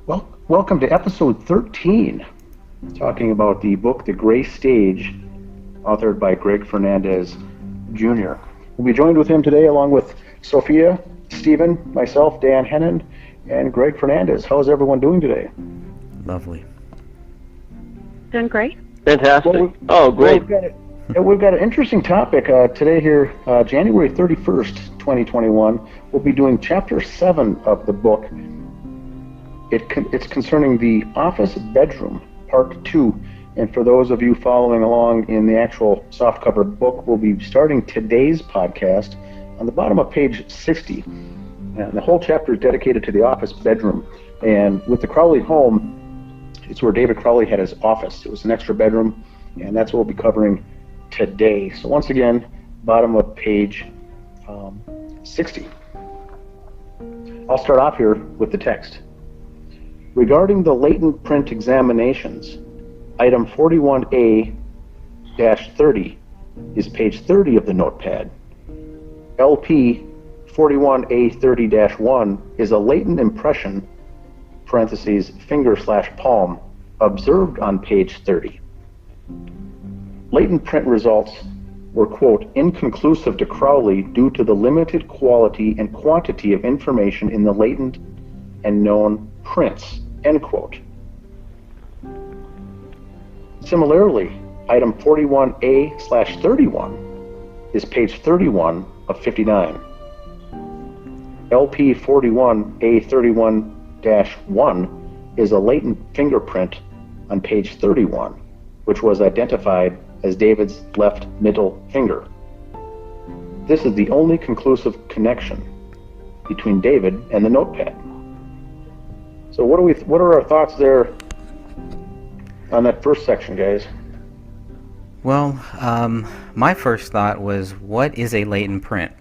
Well, welcome to episode 13, talking about the book The Gray Stage, authored by Greg Fernandez Jr. We'll be joined with him today along with Sophia, Stephen, myself, Dan Hennen, and Greg Fernandez. How is everyone doing today? Lovely. Doing great. Fantastic. Great. We've got an interesting topic today here, January 31st, 2021. We'll be doing Chapter 7 of the book. It's concerning the office bedroom, Part 2. And for those of you following along in the actual softcover book, we'll be starting today's podcast on the bottom of page 60. And the whole chapter is dedicated to the office bedroom. And with the Crowley home, it's where David Crowley had his office. It was an extra bedroom, and that's what we'll be covering today. So once again, bottom of page 60. I'll start off here with the text. Regarding the latent print examinations, item 41A-30 is page 30 of the Notepad. LP 41A30-1 is a latent impression, parentheses, finger/palm, observed on page 30. Latent print results were, quote, inconclusive to Crowley due to the limited quality and quantity of information in the latent and known prints, end quote. Similarly, item 41A/31 is page 31 of 59. LP 41A31-1 is a latent fingerprint on page 31, which was identified as David's left middle finger. This is the only conclusive connection between David and the Notepad. So what are our thoughts there on that first section, guys? Well, my first thought was, what is a latent print?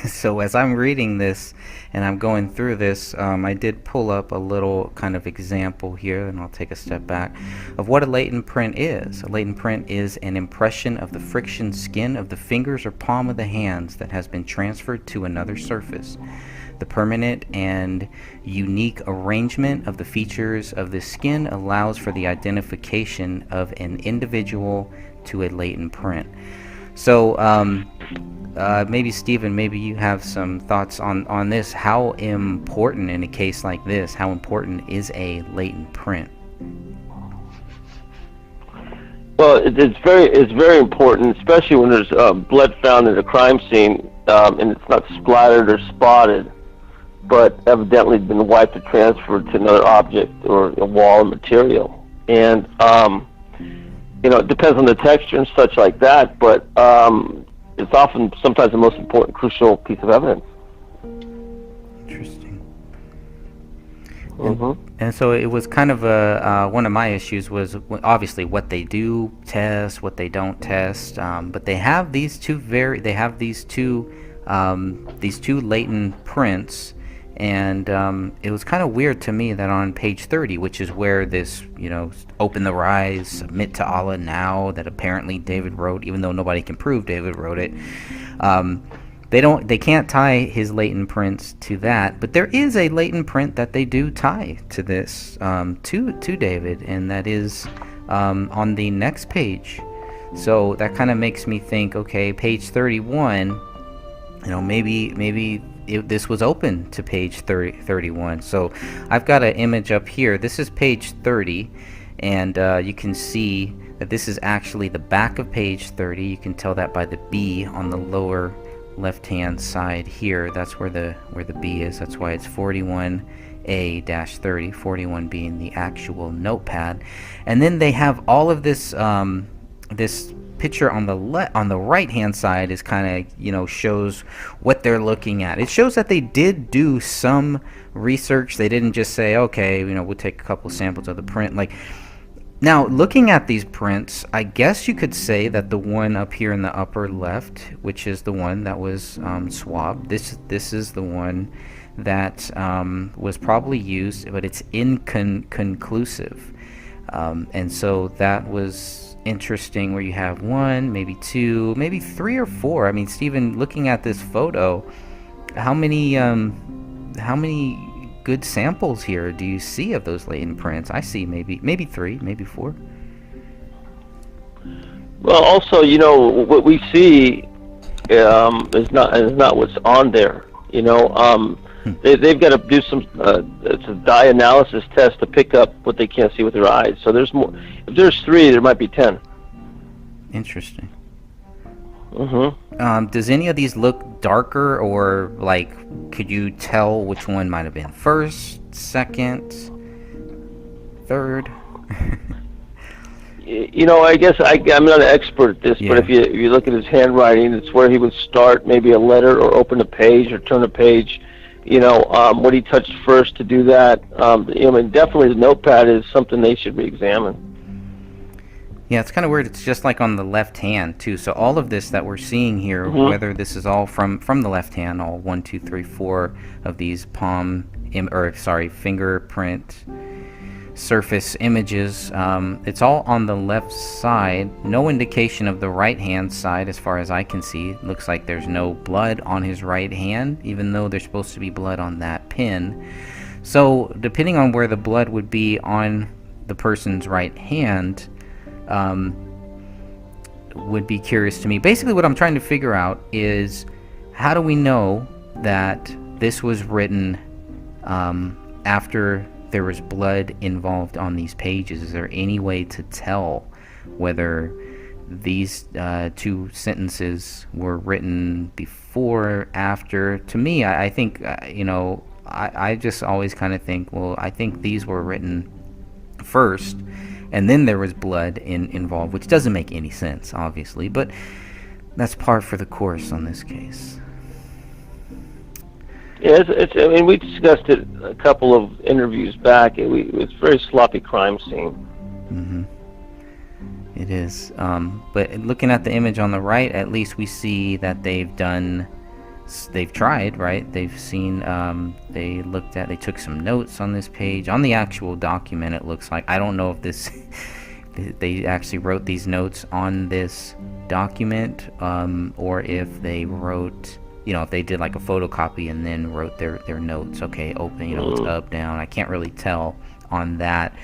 So as I'm reading this and I'm going through this, I did pull up a little kind of example here, and I'll take a step back, of what a latent print is. A latent print is an impression of the friction skin of the fingers or palm of the hands that has been transferred to another surface. The permanent and unique arrangement of the features of the skin allows for the identification of an individual to a latent print. So maybe Stephen, maybe you have some thoughts on this. How important in a case like this, how important is a latent print? Well, it's very important, especially when there's blood found at a crime scene, and it's not splattered or spotted, but evidently been wiped or transferred to another object or a wall or material. And it depends on the texture and such like that, but it's often sometimes the most important, crucial piece of evidence. Interesting. Mm-hmm. And so it was kind of one of my issues was obviously what they do test, what they don't test, but they have these two latent prints. And it was kind of weird to me that on page 30, which is where this, open the rise, submit to Allah now, that apparently David wrote, even though nobody can prove David wrote it, they can't tie his latent prints to that. But there is a latent print that they do tie to this, to David, and that is on the next page. So that kind of makes me think, okay, page 31, maybe this was open to page 31. So I've got an image up here. This is page 30, and you can see that this is actually the back of page 30. You can tell that by the B on the lower left-hand side here. That's where the B is. That's why it's 41A-30, 41 being the actual Notepad. And then they have all of this this picture on the right hand side is kind of shows what they're looking at. It shows that they did do some research. They didn't just say, okay, we'll take a couple samples of the print. Now looking at these prints, I guess you could say that the one up here in the upper left, which is the one that was swabbed, this is the one that was probably used, but it's inconclusive. And so that was interesting, where you have one, maybe two, maybe three or four. I mean, Stephen, looking at this photo, how many good samples here do you see of those latent prints? I see maybe 3, maybe 4. Well, also, what we see is not what's on there. They've got to do it's a dye analysis test to pick up what they can't see with their eyes. So there's more. If there's 3, there might be 10. Interesting. Mm-hmm. Does any of these look darker, or could you tell which one might have been first, second, third? I guess I'm not an expert at this, but if you look at his handwriting, it's where he would start maybe a letter or open a page or turn a page. What he touched first to do that. Definitely the Notepad is something they should re-examine. Yeah, it's kind of weird. It's just like on the left hand too. So all of this that we're seeing here, whether this is all from the left hand, all 1, 2, 3, 4 of these fingerprint surface images, it's all on the left side. No indication of the right hand side as far as I can see. It looks like there's no blood on his right hand, even though there's supposed to be blood on that pin. So depending on where the blood would be on the person's right hand, would be curious to me. Basically what I'm trying to figure out is, how do we know that this was written after there was blood involved on these pages? Is there any way to tell whether these 2 sentences were written before, after? To me, I think, I just always kind of think, well, I think these were written first, and then there was blood involved, which doesn't make any sense, obviously, but that's par for the course on this case. Yeah, we discussed it a couple of interviews back. It's a very sloppy crime scene. Mm-hmm. It is. But looking at the image on the right, at least we see that they've tried, right? They've seen, they took some notes on this page. On the actual document, it looks like, I don't know if they actually wrote these notes on this document, or if they wrote, if they did like a photocopy and then wrote their notes. Okay, open, it's up, down. I can't really tell on that.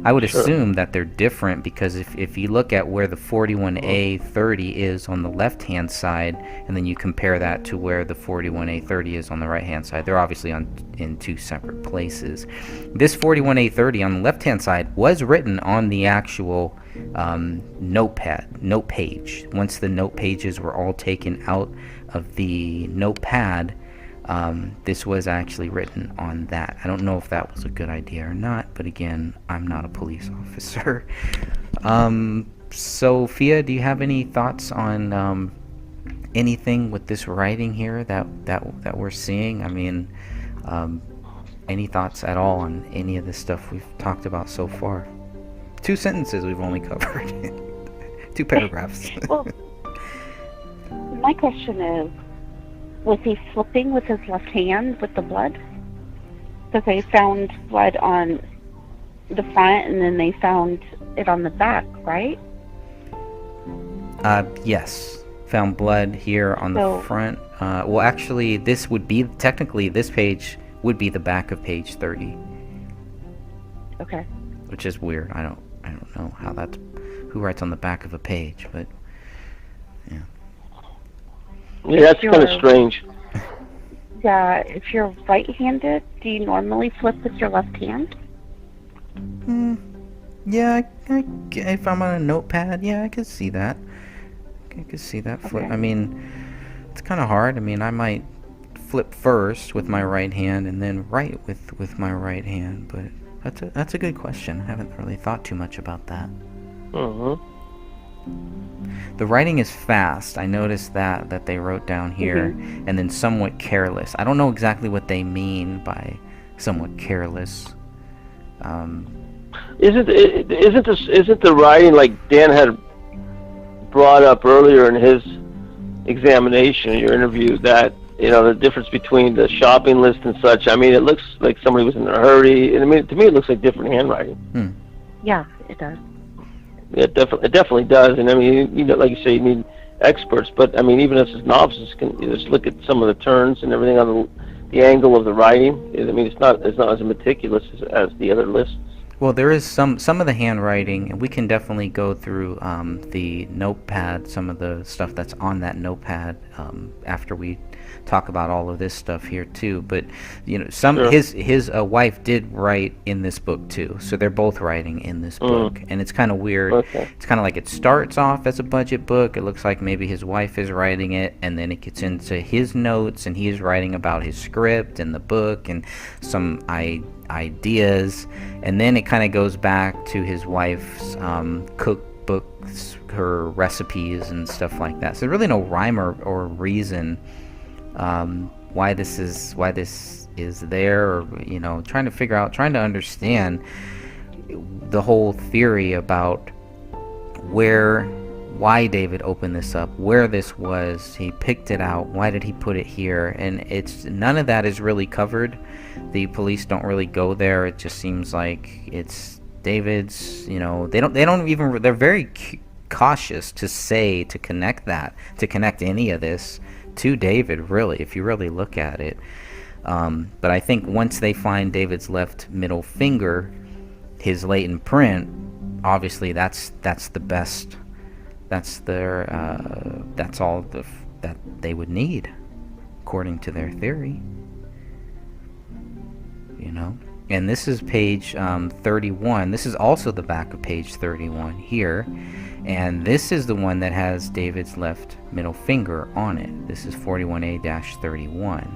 I would assume that they're different, because if you look at where the 41A30 is on the left-hand side, and then you compare that to where the 41A30 is on the right-hand side, they're obviously in 2 separate places. This 41A30 on the left-hand side was written on the actual note page. Once the note pages were all taken out of the Notepad, this was actually written on that. I don't know if that was a good idea or not, but again, I'm not a police officer. Sophia, do you have any thoughts on anything with this writing here that we're seeing? I mean, any thoughts at all on any of the stuff we've talked about so far? 2 sentences we've only covered. 2 paragraphs. Well, my question is, was he flipping with his left hand with the blood? Because they found blood on the front, and then they found it on the back, right? Yes. Found blood here on the front. Well, actually, this page would be the back of page 30. Okay. Which is weird. I don't know how who writes on the back of a page, but yeah. Yeah, that's kind of strange. Yeah, if you're right-handed, do you normally flip with your left hand? Yeah, if I'm on a Notepad, yeah, I could see that. I could see that flip. Okay. I mean, it's kind of hard. I mean, I might flip first with my right hand and then write with my right hand, but that's a good question. I haven't really thought too much about that. Mm-hmm. The writing is fast. I noticed that they wrote down here, and then somewhat careless. I don't know exactly what they mean by somewhat careless. Isn't the writing, like Dan had brought up earlier in his examination, your interview, that the difference between the shopping list and such? I mean, it looks like somebody was in a hurry. I mean, to me, it looks like different handwriting. Yeah, it does. It definitely does. And I mean, like you say, you need experts. But I mean, even us as novices can just look at some of the turns and everything on the angle of the writing. I mean, it's not as meticulous as the other lists. Well, there is some of the handwriting, and we can definitely go through the notepad, some of the stuff that's on that notepad after we talk about all of this stuff here too. But Sure. his wife did write in this book too, so they're both writing in this book, and it's kind of weird. Okay. It's kind of like it starts off as a budget book. It looks like maybe his wife is writing it, and then it gets into his notes, and he is writing about his script and the book and some ideas, and then it kind of goes back to his wife's cookbooks, her recipes and stuff like that. So there's really no rhyme or reason why this is there, or trying to understand the whole theory about why David opened this up, where this was, he picked it out, why did he put it here, and it's none of that is really covered. The police don't really go there. It just seems like it's David's. They're very cautious to connect any of this to David, really, if you really look at it. But I think once they find David's left middle finger, his latent print, obviously that's the best. That's all that they would need, according to their theory. And this is page 31. This is also the back of page 31 here, and this is the one that has David's left middle finger on it. This is 41A-31,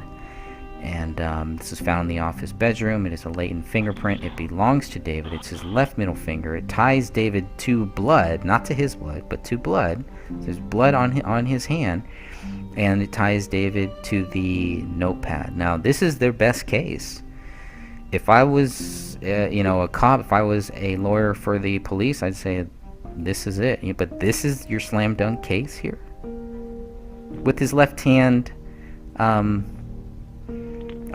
and this is found in the office bedroom. It is a latent fingerprint. It belongs to David. It's his left middle finger. It ties David to blood, not to his blood, but to blood. There's blood on his hand, and it ties David to the notepad. Now, this is their best case. If I was, a cop, if I was a lawyer for the police, I'd say this is it. But this is your slam dunk case here. With his left hand, I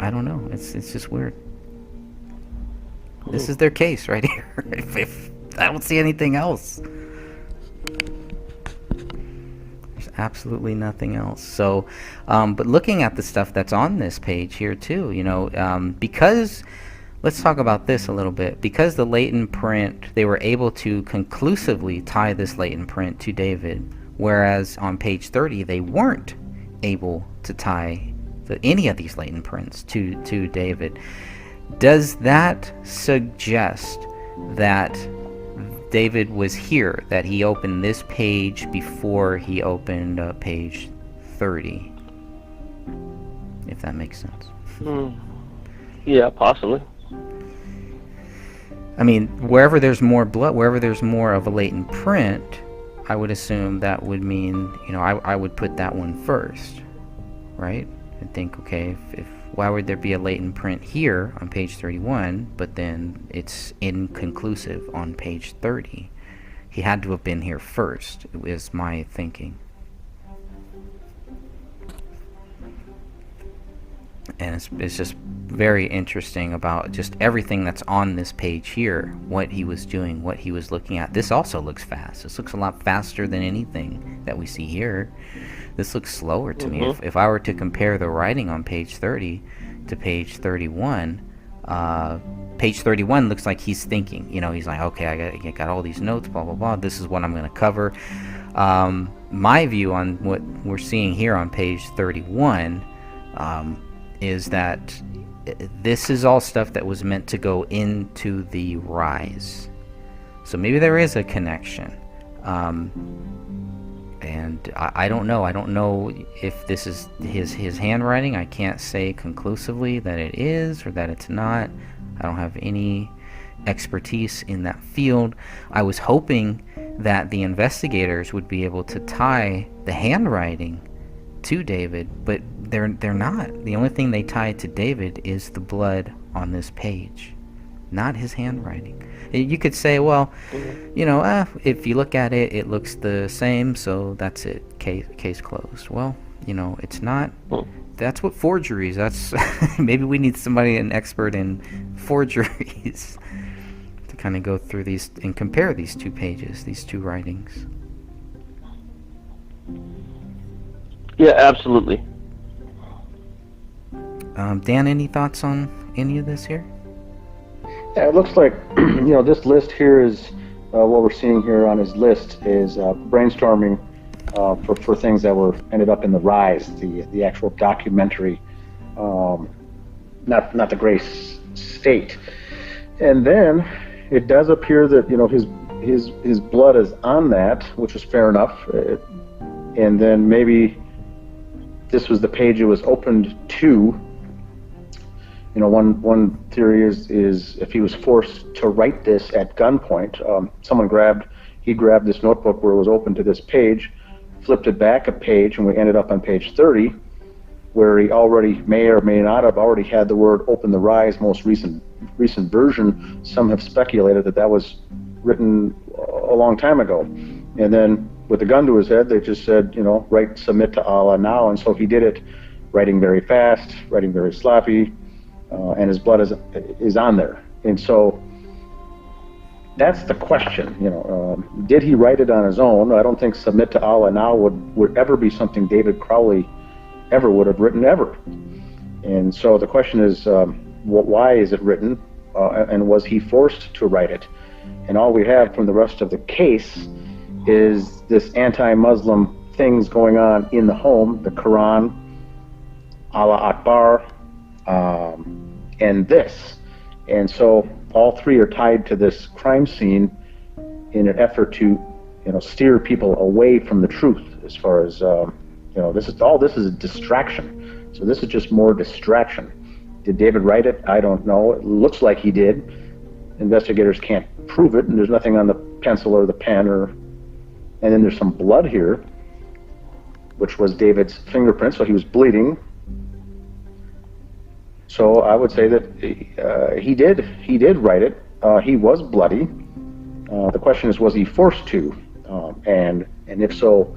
don't know. It's just weird. This is their case right here. If I don't see anything else. There's absolutely nothing else. So, but looking at the stuff that's on this page here too, because let's talk about this a little bit. Because the latent print, they were able to conclusively tie this latent print to David, whereas on page 30 they weren't able to tie any of these latent prints to David. Does that suggest that David was here, that he opened this page before he opened page 30? If that makes sense. Yeah, possibly. I mean, wherever there's more blood, wherever there's more of a latent print, I would assume that would mean, I would put that one first, right? And think, okay, if why would there be a latent print here on page 31, but then it's inconclusive on page 30? He had to have been here first, is my thinking. And it's just very interesting about just everything that's on this page here, what he was doing, what he was looking at. This also looks fast. This looks a lot faster than anything that we see here. This looks slower to me. If I were to compare the writing on page 30 to page 31, page 31 looks like he's thinking. He's like, okay, I got all these notes, blah, blah, blah. This is what I'm going to cover. My view on what we're seeing here on page 31 is that this is all stuff that was meant to go into the rise. So maybe there is a connection. And I don't know. I don't know if this is his handwriting. I can't say conclusively that it is or that it's not. I don't have any expertise in that field. I was hoping that the investigators would be able to tie the handwriting to David, but they're not. The only thing they tie to David is the blood on this page, not his handwriting. You could say, well, if you look at it, it looks the same, so that's it. Case closed. Well, it's not. That's what forgeries. That's maybe we need somebody, an expert in forgeries, to kind of go through these and compare these two pages, these two writings. Yeah, absolutely. Dan, any thoughts on any of this here? Yeah, it looks like, this list here is, what we're seeing here on his list is brainstorming for things that ended up in the Rise, the actual documentary, not the Gray State. And then it does appear that, his blood is on that, which is fair enough. And then maybe this was the page it was opened to. One theory is if he was forced to write this at gunpoint, he grabbed this notebook where it was open to this page, flipped it back a page, and we ended up on page 30, where he already may or may not have already had the word "Open the Rise" most recent version. Some have speculated that was written a long time ago, and then with a gun to his head, they just said, write "Submit to Allah now," and so he did it, writing very fast, writing very sloppy. And his blood is on there, and so that's the question. Did he write it on his own? I don't think "Submit to Allah now" would ever be something David Crowley ever would have written ever. And so the question is, why is it written, and was he forced to write it? And all we have from the rest of the case is this anti-Muslim things going on in the home: the Quran, Allah Akbar. And this. And so all three are tied to this crime scene in an effort to, steer people away from the truth as far as, this is a distraction. So this is just more distraction. Did David write it? I don't know. It looks like he did. Investigators can't prove it, and there's nothing on the pencil or the pen and then there's some blood here, which was David's fingerprint, so he was bleeding. So I would say that he did write it. He was bloody. The question is, was he forced to? And if so,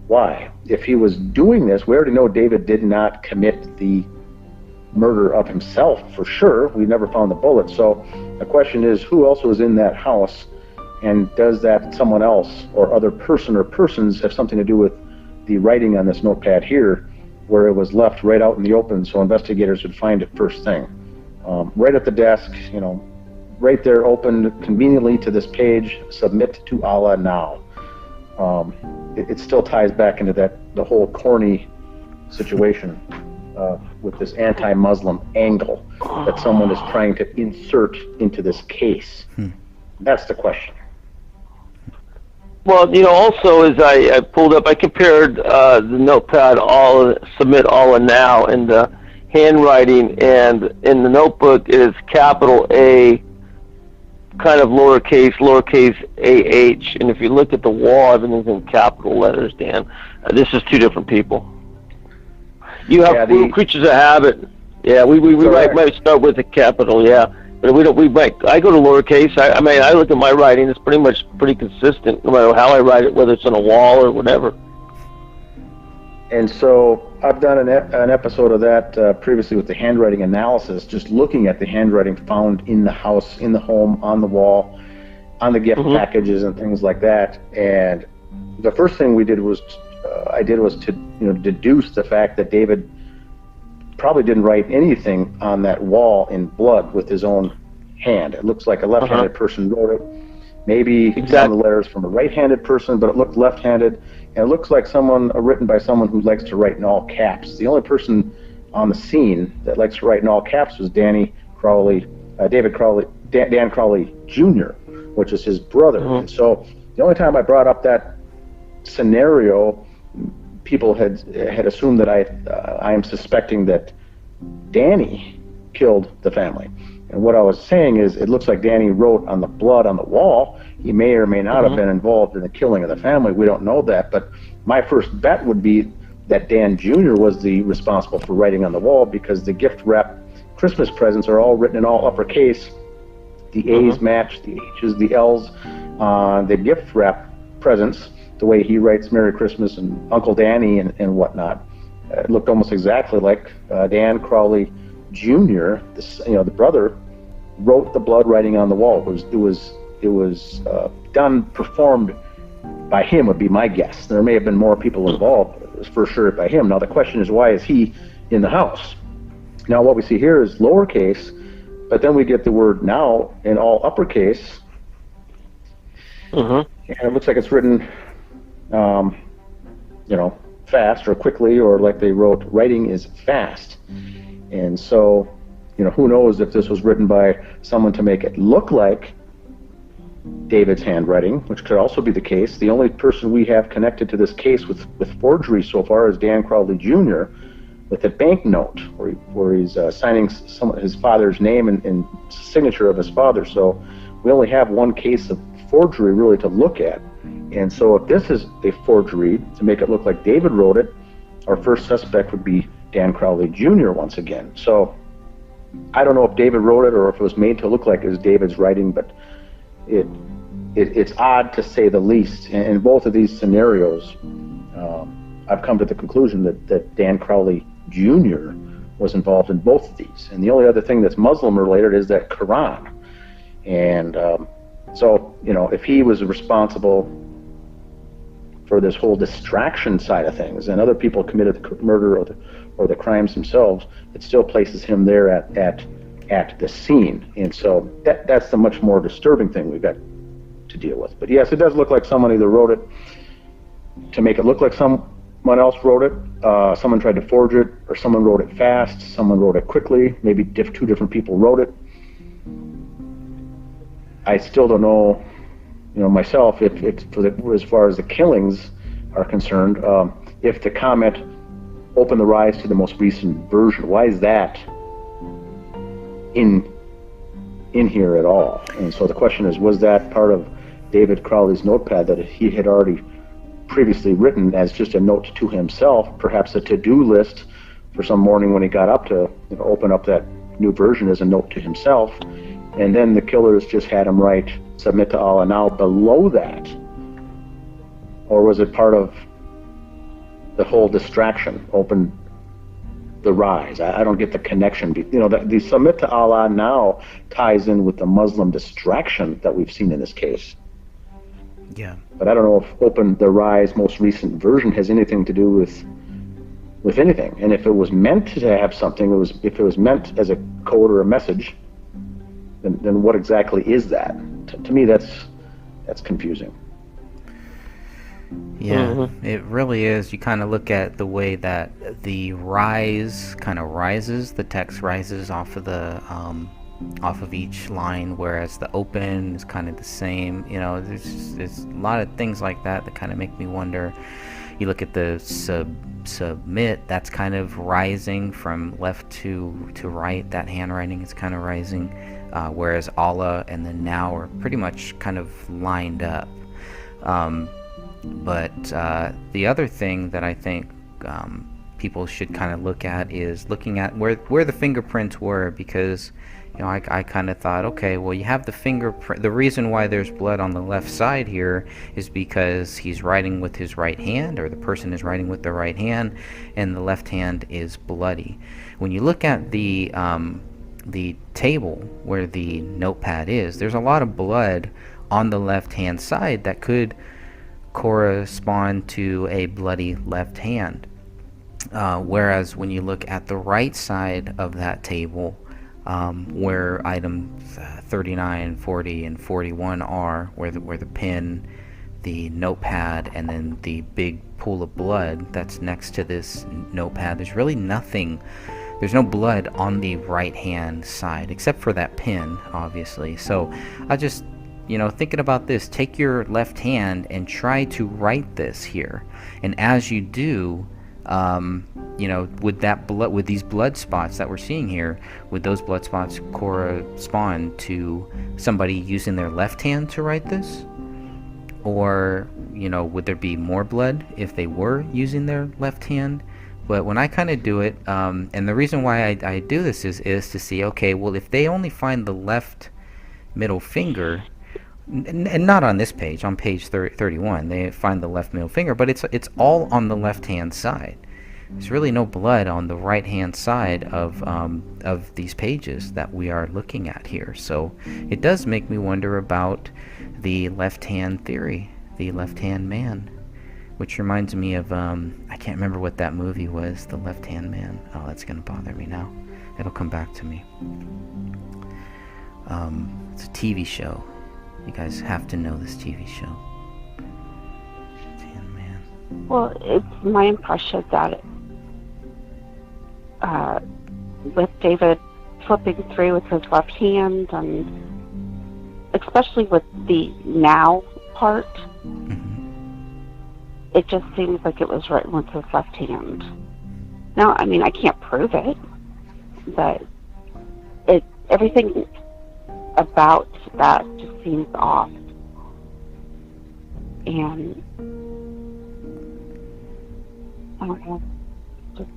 why? If he was doing this, we already know David did not commit the murder of himself for sure. We never found the bullet. So the question is, who else was in that house? And does that someone else or other person or persons have something to do with the writing on this notepad here, where it was left right out in the open so investigators would find it first thing? Right at the desk, right there, open conveniently to this page, "Submit to Allah now." It still ties back into the whole corny situation with this anti-Muslim angle that someone is trying to insert into this case. That's the question. Well, also as I pulled up, I compared the notepad "Submit Allah now" and the handwriting, and in the notebook it is capital A, kind of lowercase AH, and if you look at the wall, everything's in capital letters, Dan. This is two different people. You have creatures of habit. Yeah, we might start with a capital, yeah. But I go to lowercase. I look at my writing, it's pretty consistent, no matter how I write it, whether it's on a wall or whatever. And so I've done an episode of that previously with the handwriting analysis, just looking at the handwriting found in the house, in the home, on the wall, on the gift packages and things like that. And the first thing I did was to deduce the fact that David probably didn't write anything on that wall in blood with his own hand. It looks like a left-handed person wrote it. Maybe some of the letters from a right-handed person, but it looked left-handed. And it looks like written by someone who likes to write in all caps. The only person on the scene that likes to write in all caps was Dan Crowley Jr., which is his brother. And so the only time I brought up that scenario, people had assumed that I am suspecting that Danny killed the family. And what I was saying is, it looks like Danny wrote on the blood on the wall. He may or may not have been involved in the killing of the family. We don't know that, but my first bet would be that Dan Jr. was the responsible for writing on the wall, because the gift wrap Christmas presents are all written in all uppercase. The A's match the H's, the L's on the gift wrap presents, the way he writes Merry Christmas and Uncle Danny and whatnot. It looked almost exactly like Dan Crowley Jr., the brother, wrote the blood writing on the wall. It was performed by him, would be my guess. There may have been more people involved, but it was for sure by him. Now the question is, why is he in the house? Now what we see here is lowercase, but then we get the word now in all uppercase, and it looks like it's written, fast or quickly, or like they wrote, writing is fast. And so, who knows if this was written by someone to make it look like David's handwriting, which could also be the case. The only person we have connected to this case with forgery so far is Dan Crowley Jr. with a banknote where he's signing his father's name and signature of his father. So we only have one case of forgery really to look at. And so if this is a forgery to make it look like David wrote it, our first suspect would be Dan Crowley Jr. once again. So I don't know if David wrote it or if it was made to look like it was David's writing, but it's odd to say the least. In both of these scenarios, I've come to the conclusion that Dan Crowley Jr. was involved in both of these. And the only other thing that's Muslim related is that Quran. And so, if he was responsible for this whole distraction side of things, and other people committed the murder or the crimes themselves, it still places him there at the scene. And so that's the much more disturbing thing we've got to deal with. But yes, it does look like someone either wrote it to make it look like someone else wrote it, someone tried to forge it, or someone wrote it fast, someone wrote it quickly, maybe two different people wrote it. I still don't know, myself, if as far as the killings are concerned, if the comment opened the eyes to the most recent version, why is that in here at all? And so the question is, was that part of David Crowley's notepad that he had already previously written as just a note to himself, perhaps a to-do list for some morning when he got up to open up that new version as a note to himself, and then the killers just had him write "Submit to Allah now" below that? Or was it part of the whole distraction, open the rise? I don't get the connection. The "Submit to Allah now" ties in with the Muslim distraction that we've seen in this case. Yeah. But I don't know if "Open the Rise" most recent version has anything to do with anything. And if it was meant to have something, if it was meant as a code or a message, then what exactly is that? To me, that's confusing. Yeah, it really is. You kind of look at the way that the rise kind of rises, the text rises off of each line, whereas the open is kind of the same. There's a lot of things like that kind of make me wonder. You look at the submit, that's kind of rising from left to right. That handwriting is kind of rising, whereas Allah and then now are pretty much kind of lined up. But the other thing that I think people should kind of look at is looking at where the fingerprints were, because I kind of thought, okay, well, you have the fingerprint. The reason why there's blood on the left side here is because he's writing with his right hand, or the person is writing with the right hand, and the left hand is bloody. When you look at the table where the notepad is, there's a lot of blood on the left hand side that could correspond to a bloody left hand. Whereas when you look at the right side of that table, where items 39, 40, and 41 are, where the pen, the notepad, and then the big pool of blood that's next to this notepad, there's really nothing. There's no blood on the right hand side except for that pen, obviously. So I just, thinking about this, take your left hand and try to write this here, and as you do, with these blood spots that we're seeing here, would those blood spots correspond to somebody using their left hand to write this? Or, would there be more blood if they were using their left hand? But when I kind of do it, and the reason why I do this is to see, okay, well, if they only find the left middle finger, and not on this page, on page 31, they find the left middle finger, but it's all on the left hand side. There's really no blood on the right hand side of these pages that we are looking at here. So it does make me wonder about the left hand theory, the left hand man. which reminds me of, I can't remember what that movie was, The Left-Hand Man. Oh, that's going to bother me now. It'll come back to me. It's a TV show. You guys have to know this TV show. Left-Hand Man. Well, it's my impression that with David flipping through with his left hand, and especially with the now part, it just seems like it was written with his left hand. Now, I mean, I can't prove it, but everything about that just seems off. And I don't know, just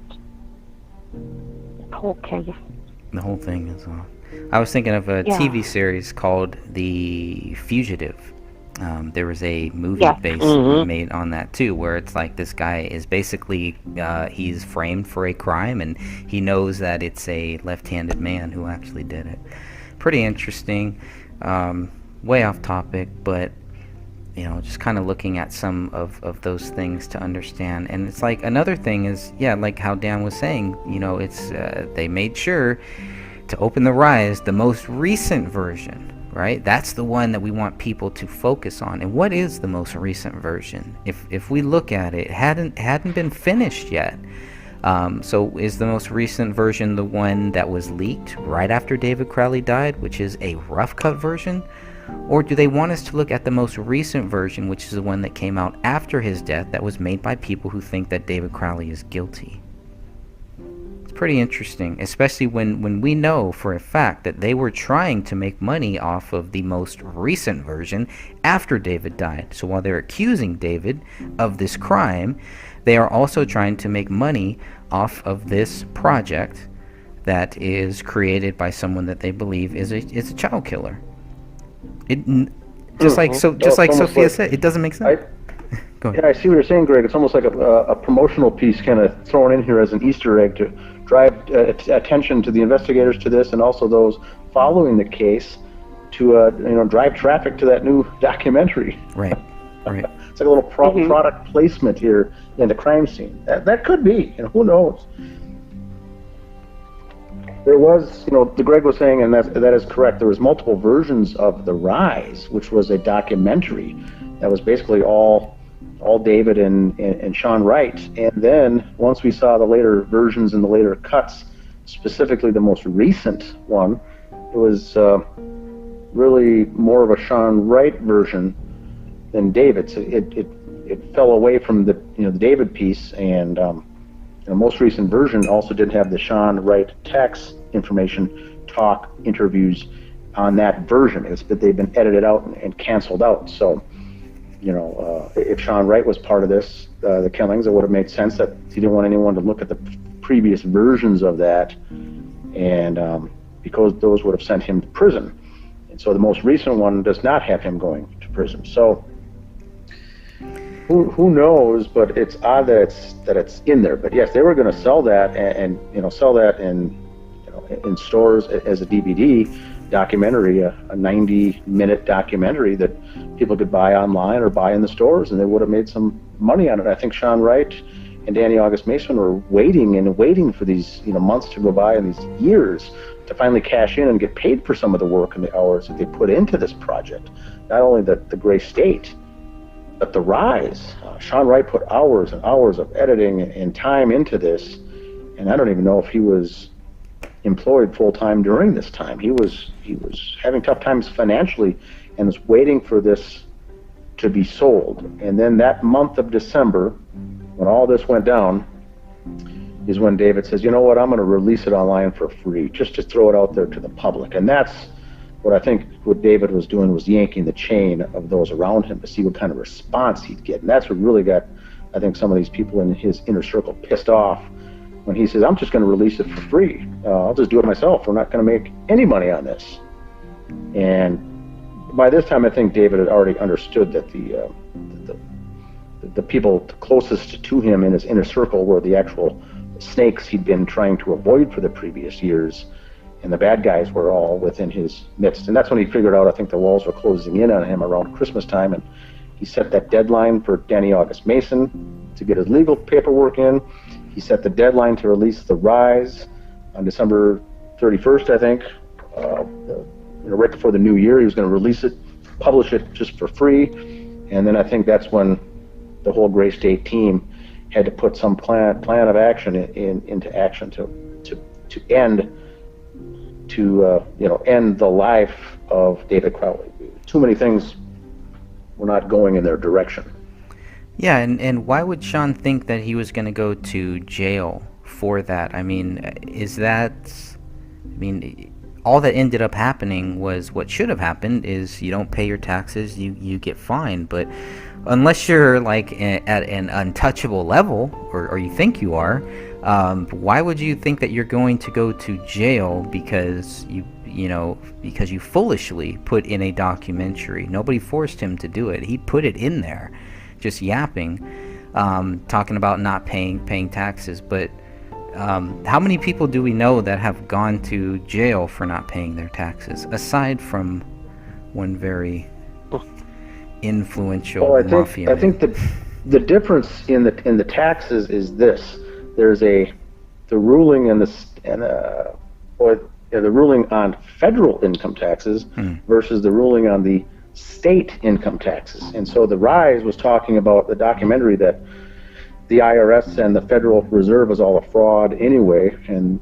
the whole case. The whole thing is off. I was thinking of a TV series called The Fugitive. There was a movie made on that too, where it's like this guy is basically he's framed for a crime, and he knows that it's a left-handed man who actually did it. Pretty interesting. Way off topic, but just kind of looking at some of those things to understand. And it's like another thing is, like how Dan was saying, it's they made sure to open the rise, the most recent version, right? That's the one that we want people to focus on. And what is the most recent version? If we look at it, hadn't been finished yet. So is the most recent version the one that was leaked right after David Crowley died, which is a rough cut version? Or do they want us to look at the most recent version, which is the one that came out after his death, that was made by people who think that David Crowley is guilty? It's pretty interesting, especially when we know for a fact that they were trying to make money off of the most recent version after David died. So while they're accusing David of this crime, they are also trying to make money off of this project that is created by someone that they believe is a child killer. Just like Sophia said, it doesn't make sense. Go ahead. Yeah, I see what you're saying, Greg. It's almost like a promotional piece kind of thrown in here as an Easter egg to drive attention to the investigators to this, and also those following the case to drive traffic to that new documentary. Right. It's like a little product placement here in the crime scene. That could be, who knows? There was, the Greg was saying, and that is correct, there was multiple versions of The Rise, which was a documentary that was basically all David and Sean Wright. And then once we saw the later versions and the later cuts, specifically the most recent one, it was really more of a Sean Wright version than David's. It fell away from the David piece, and the most recent version also didn't have the Sean Wright text information, talk, interviews on that version. It's that they've been edited out and canceled out. So, if Sean Wright was part of this, the killings, it would have made sense that he didn't want anyone to look at the previous versions of that, and because those would have sent him to prison. And so the most recent one does not have him going to prison. So who knows? But it's odd that it's in there. But yes, they were going to sell that and sell that in stores as a DVD documentary, a 90-minute documentary that people could buy online or buy in the stores, and they would have made some money on it. I think Sean Wright and Danny August Mason were waiting for these months to go by and these years to finally cash in and get paid for some of the work and the hours that they put into this project. Not only the Gray State, but The Rise. Sean Wright put hours and hours of editing and time into this, and I don't even know if he was employed full-time during this time. He was having tough times financially and was waiting for this to be sold. And then that month of December, when all this went down, is when David says, you know what, I'm going to release it online for free, just to throw it out there to the public. And that's what I think what David was doing, was yanking the chain of those around him to see what kind of response he'd get. And that's what really got, I think, some of these people in his inner circle pissed off when he says, I'm just going to release it for free. I'll just do it myself. We're not going to make any money on this. And by this time, I think David had already understood that the people closest to him in his inner circle were the actual snakes he'd been trying to avoid for the previous years, and the bad guys were all within his midst. And that's when he figured out, I think, the walls were closing in on him around Christmas time, and He set that deadline for Danny August Mason to get his legal paperwork in. He set the deadline to release The Rise on December 31st, I think. Right before the new year, he was going to release it, publish it just for free. And then I think that's when the whole Gray State team had to put some plan of action into action to end the life of David Crowley. Too many things were not going in their direction. Yeah, and why would Sean think that he was going to go to jail for that? I mean, all that ended up happening was what should have happened is you don't pay your taxes, you get fined. But unless you're like at an untouchable level, or you think you are, why would you think that you're going to go to jail because you foolishly put in a documentary? Nobody forced him to do it. He put it in there, just yapping, talking about not paying taxes. But how many people do we know that have gone to jail for not paying their taxes, aside from one very influential mafia man? I think the difference in the taxes is this: there's the ruling the ruling on federal income taxes versus the ruling on the state income taxes. And so The Rise was talking about the documentary that the IRS and the Federal Reserve is all a fraud anyway, and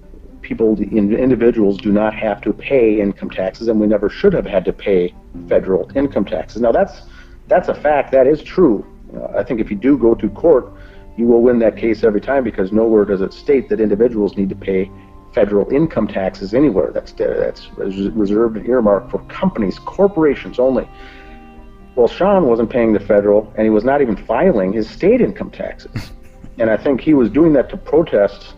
individuals do not have to pay income taxes, and we never should have had to pay federal income taxes. Now that's a fact. That is true. I think if you do go to court, you will win that case every time, because nowhere does it state that individuals need to pay federal income taxes anywhere. That's reserved and earmarked for companies, corporations only. Well, Sean wasn't paying the federal, and he was not even filing his state income taxes. And I think he was doing that to protest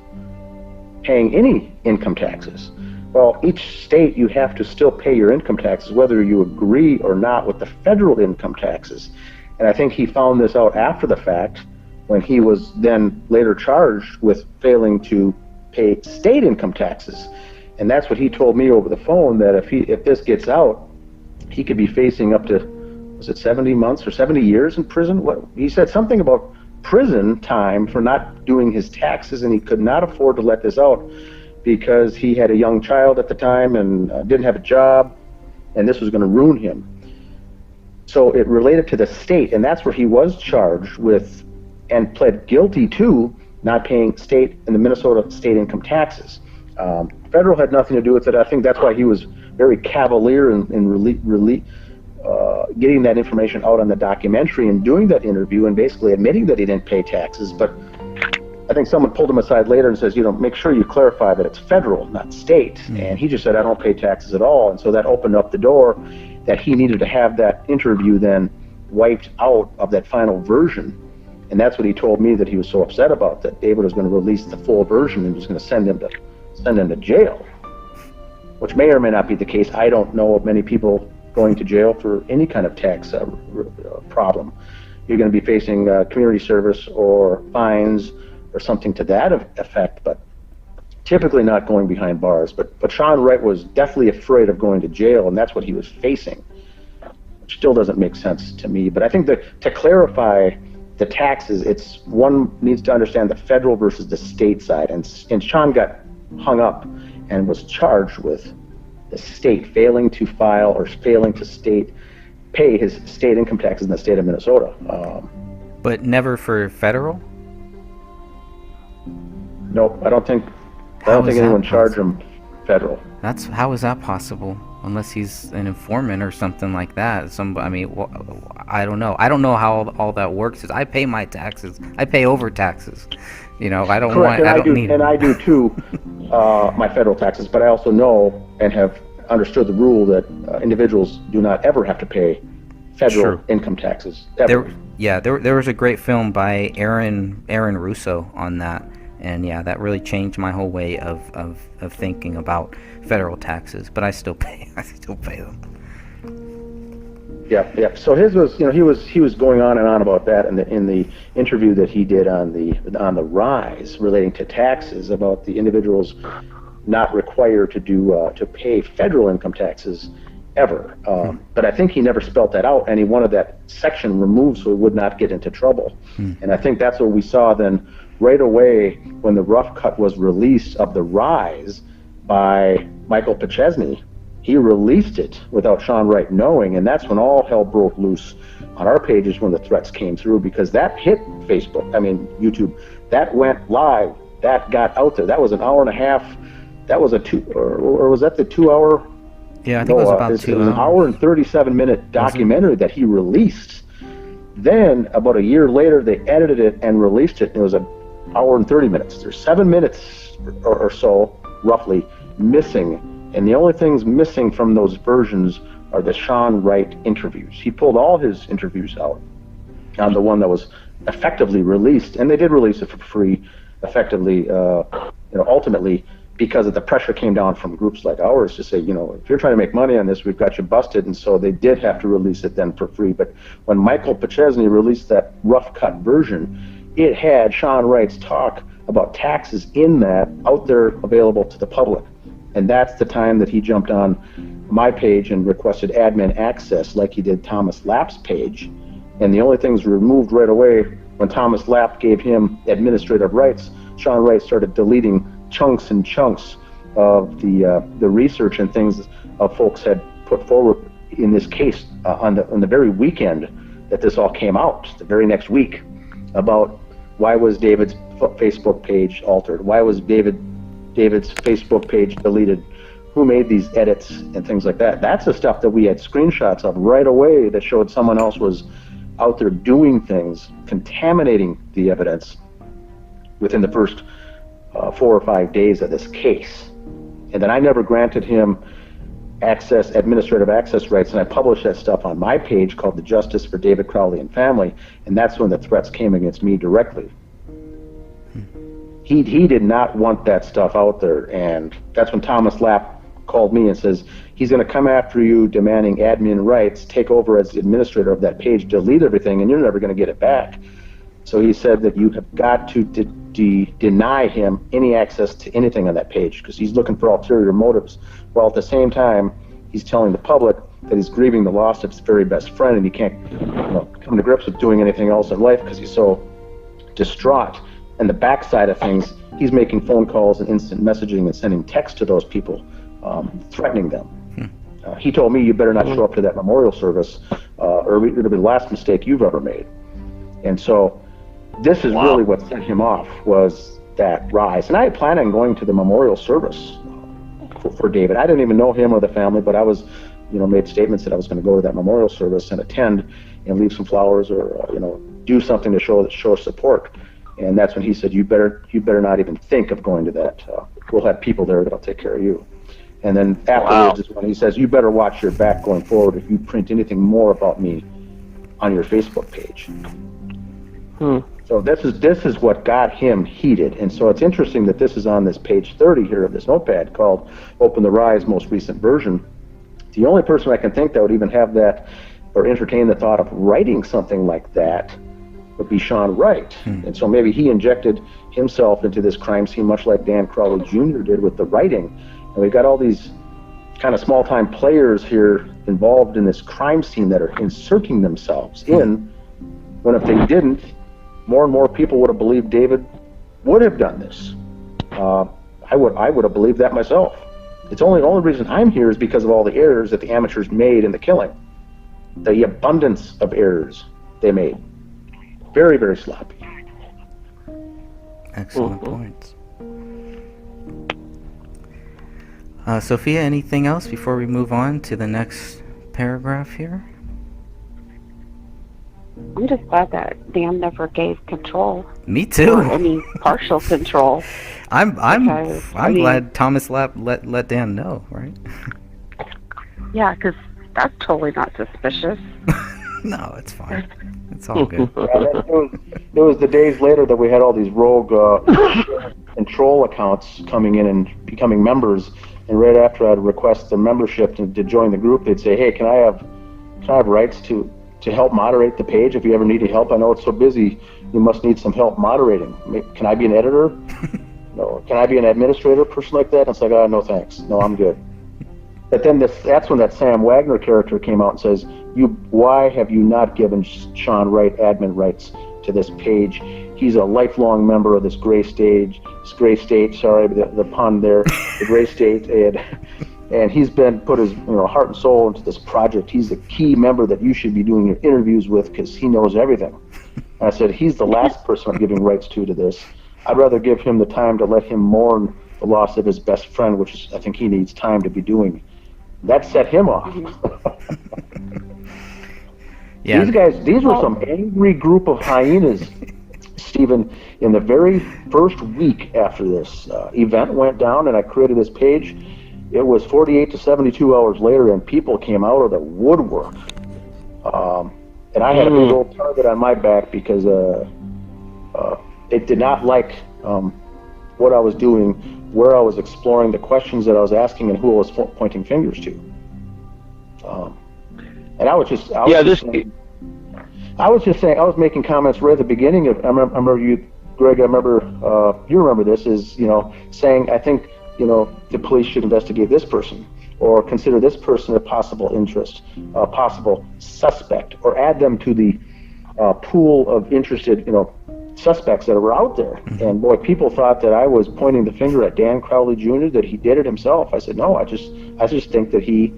paying any income taxes. Well, each state, you have to still pay your income taxes, whether you agree or not with the federal income taxes. And I think he found this out after the fact, when he was then later charged with failing to pay state income taxes. And that's what he told me over the phone, that if this gets out, he could be facing up to, was it 70 months or 70 years in prison? He said something about prison time for not doing his taxes, and he could not afford to let this out because he had a young child at the time and didn't have a job, and this was going to ruin him. So it related to the state, and that's where he was charged with and pled guilty to not paying state and the Minnesota state income taxes. Federal had nothing to do with it. I think that's why he was very cavalier in getting that information out on the documentary and doing that interview and basically admitting that he didn't pay taxes. But I think someone pulled him aside later and says, make sure you clarify that it's federal, not state. And he just said, I don't pay taxes at all. And so that opened up the door that he needed to have that interview then wiped out of that final version. And that's what he told me that he was so upset about, that David was going to release the full version and was going to send him to jail, which may or may not be the case. I don't know of many people going to jail for any kind of tax problem. You're going to be facing community service or fines or something to that effect, but typically not going behind bars. But Sean Wright was definitely afraid of going to jail, and that's what he was facing, which still doesn't make sense to me. But I think that to clarify the taxes, one needs to understand the federal versus the state side, and Sean got hung up and was charged with the state failing to file or failing to pay his state income taxes in the state of Minnesota. But never for federal? Nope, I don't think anyone charged him federal. How is that possible? Unless he's an informant or something like that. I don't know. I don't know how all that works. I pay my taxes. I pay over taxes. I don't Correct, want. I don't need. And I do too, my federal taxes. But I also know and have understood the rule that individuals do not ever have to pay federal income taxes. Ever. There was a great film by Aaron Russo on that. And yeah, that really changed my whole way of thinking about federal taxes. But I still pay them. Yeah. So his was, he was going on and on about that in the interview that he did on the Rise relating to taxes, about the individuals not required to pay federal income taxes ever. But I think he never spelt that out, and he wanted that section removed so he would not get into trouble. And I think that's what we saw then right away when the rough cut was released of The Rise by Michael Pachesny. He released it without Sean Wright knowing, and that's when all hell broke loose on our pages when the threats came through, because that hit YouTube. That went live. That got out there. That was an hour and a half. That was or was that the 2 hour? Yeah, I think it was about 2 hours. It was an hour and 37-minute documentary that he released. Then, about a year later, they edited it and released it, and it was an hour and 30 minutes. There's 7 minutes or so, roughly, missing. And the only things missing from those versions are the Sean Wright interviews. He pulled all his interviews out on the one that was effectively released, and they did release it for free, effectively, ultimately, because of the pressure came down from groups like ours to say, if you're trying to make money on this, we've got you busted, and so they did have to release it then for free. But when Michael Pachesny released that rough cut version, it had Sean Wright's talk about taxes in that out there available to the public. And that's the time that he jumped on my page and requested admin access like he did Thomas Lapp's page. And the only things removed right away, when Thomas Lapp gave him administrative rights, Sean Wright started deleting chunks and chunks of the research and things folks had put forward in this case on the very weekend that this all came out, the very next week, about why was David's Facebook page altered, why was David's Facebook page deleted, who made these edits and things like that. That's the stuff that we had screenshots of right away that showed someone else was out there doing things, contaminating the evidence within the first 4 or 5 days of this case. And then I never granted him administrative access rights, and I published that stuff on my page called The Justice for David Crowley and Family, and that's when the threats came against me directly. He did not want that stuff out there, and that's when Thomas Lapp called me and says, he's going to come after you demanding admin rights, take over as the administrator of that page, delete everything, and you're never going to get it back. So he said that you have got to deny him any access to anything on that page because he's looking for ulterior motives, while at the same time he's telling the public that he's grieving the loss of his very best friend and he can't come to grips with doing anything else in life because he's so distraught. And the backside of things, he's making phone calls and instant messaging and sending text to those people, threatening them. He told me, you better not show up to that memorial service or it'll be the last mistake you've ever made. And so this is really what set him off, was that rise. And I had planned on going to the memorial service for David. I didn't even know him or the family, but I was, made statements that I was going to go to that memorial service and attend and leave some flowers or, do something to show support. And that's when he said, you better not even think of going to that. We'll have people there that'll take care of you. And then afterwards is when he says, you better watch your back going forward if you print anything more about me on your Facebook page. So this is what got him heated. And so it's interesting that this is on this page 30 here of this notepad called Open the Rise Most Recent Version. The only person I can think that would even have that or entertain the thought of writing something like that would be Sean Wright. And so maybe he injected himself into this crime scene much like Dan Crowley Jr. did with the writing. And we've got all these kind of small-time players here involved in this crime scene that are inserting themselves in, when if they didn't, more and more people would have believed David would have done this. I would have believed that myself. It's the only reason I'm here is because of all the errors that the amateurs made in the killing. The abundance of errors they made. Very, very sloppy. Excellent points. Sophia, anything else before we move on to the next paragraph here? I'm just glad that Dan never gave control. Me too. Or any partial control. I'm glad Thomas Lapp let Dan know, right? Yeah, because that's totally not suspicious. No, it's fine. It's all good. It was the days later that we had all these rogue and troll accounts coming in and becoming members. And right after I'd request their membership to join the group, they'd say, "Hey, can I have rights to help moderate the page if you ever need any help? I know it's so busy, you must need some help moderating. Can I be an editor? No. Can I be an administrator, person like that?" And it's like, "Oh, no thanks. No, I'm good." But then that's when that Sam Wagner character came out and says, why have you not given Sean Wright admin rights to this page? He's a lifelong member of this gray state, sorry, the pun there, the gray state, and he's been put his heart and soul into this project. He's the key member that you should be doing your interviews with because he knows everything. And I said, he's the last person I'm giving rights to this. I'd rather give him the time to let him mourn the loss of his best friend, which is, I think he needs time to be doing. That set him off. Yeah. These were some angry group of hyenas, Stephen. In the very first week after this event went down and I created this page, it was 48 to 72 hours later and people came out of the woodwork. And I had a big old target on my back because it did not like what I was doing, where I was exploring, the questions that I was asking, and who I was pointing fingers to. And I was just saying, I was making comments right at the beginning of. I remember you, Greg. I remember you remember this is saying I think the police should investigate this person or consider this person a possible interest, a possible suspect, or add them to the pool of interested suspects that were out there. And boy, people thought that I was pointing the finger at Dan Crowley Jr., that he did it himself. I said, no, I just think that he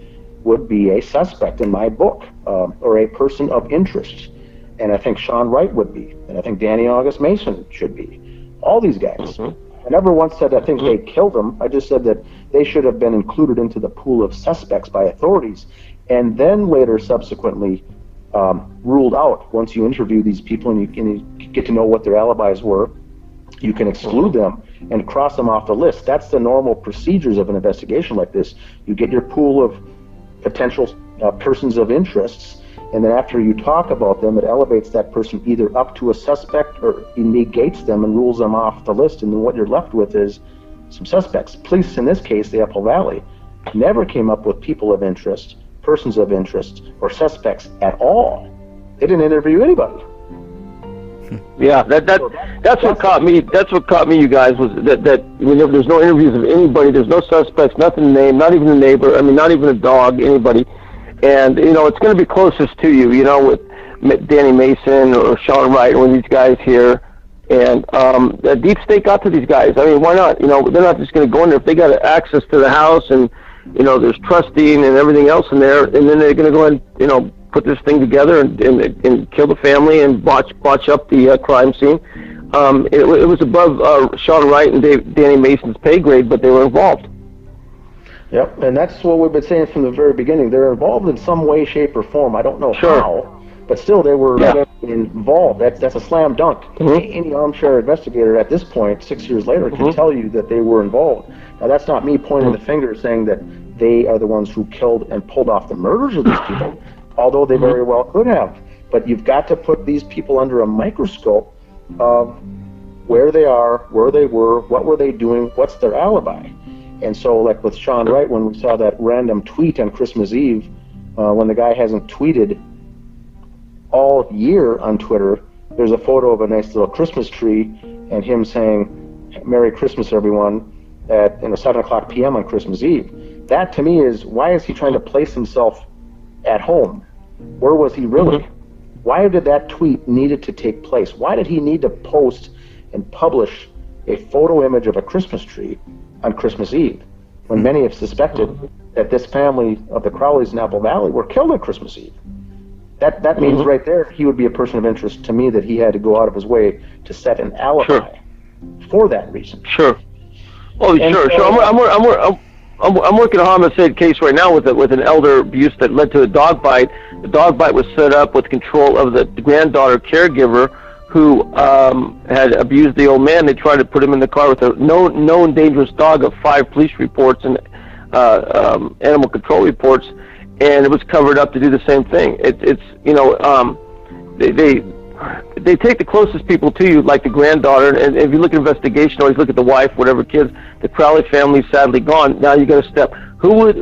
would be a suspect in my book, or a person of interest. And I think Sean Wright would be, and I think Danny August Mason should be. All these guys. I never once said I think they killed them. I just said that they should have been included into the pool of suspects by authorities, and then later subsequently ruled out. Once you interview these people and you get to know what their alibis were, you can exclude them and cross them off the list. That's the normal procedures of an investigation like this. You get your pool of potential persons of interests, and then after you talk about them, it elevates that person either up to a suspect or it negates them and rules them off the list, and then what you're left with is some suspects. Police, in this case, the Apple Valley, never came up with people of interest, persons of interest, or suspects at all. They didn't interview anybody. Yeah, that's what caught me. That's what caught me, you guys, was that there's no interviews of anybody. There's no suspects, nothing named, not even a neighbor. I mean, not even a dog, anybody. And it's going to be closest to you, with Danny Mason or Sean Wright or one of these guys here. And the Deep State got to these guys. I mean, why not? They're not just going to go in there if they got access to the house and there's trusting and everything else in there, and then they're going to go and put this thing together and kill the family and botch up the crime scene. It was above Sean Wright and Danny Mason's pay grade, but they were involved. Yep, and that's what we've been saying from the very beginning. They're involved in some way, shape, or form. I don't know how, but still they were involved. That's a slam dunk. Any armchair investigator at this point, 6 years later, can tell you that they were involved. Now, that's not me pointing the finger saying that they are the ones who killed and pulled off the murders of these people, although they very well could have. But you've got to put these people under a microscope of where they are, where they were, what were they doing, what's their alibi. And so, like with Sean Wright, when we saw that random tweet on Christmas Eve, when the guy hasn't tweeted all year on Twitter, there's a photo of a nice little Christmas tree and him saying, "Merry Christmas, everyone," at 7:00 p.m. on Christmas Eve. That, to me, is why is he trying to place himself at home? Where was he really? Why did that tweet needed to take place? Why did he need to post and publish a photo image of a Christmas tree on Christmas Eve, when many have suspected that this family of the Crowleys in Apple Valley were killed on Christmas Eve? That means right there he would be a person of interest to me, that he had to go out of his way to set an alibi for that reason. Sure. Oh, And sure. so- I'm working a homicide case right now with an elder abuse that led to a dog bite. The dog bite was set up with control of the granddaughter caregiver who had abused the old man. They tried to put him in the car with a known dangerous dog of 5 police reports and animal control reports, and it was covered up to do the same thing. They take the closest people to you, like the granddaughter, and if you look at investigation, always look at the wife, whatever kids. The Crowley family's sadly gone. Now you got to step. Who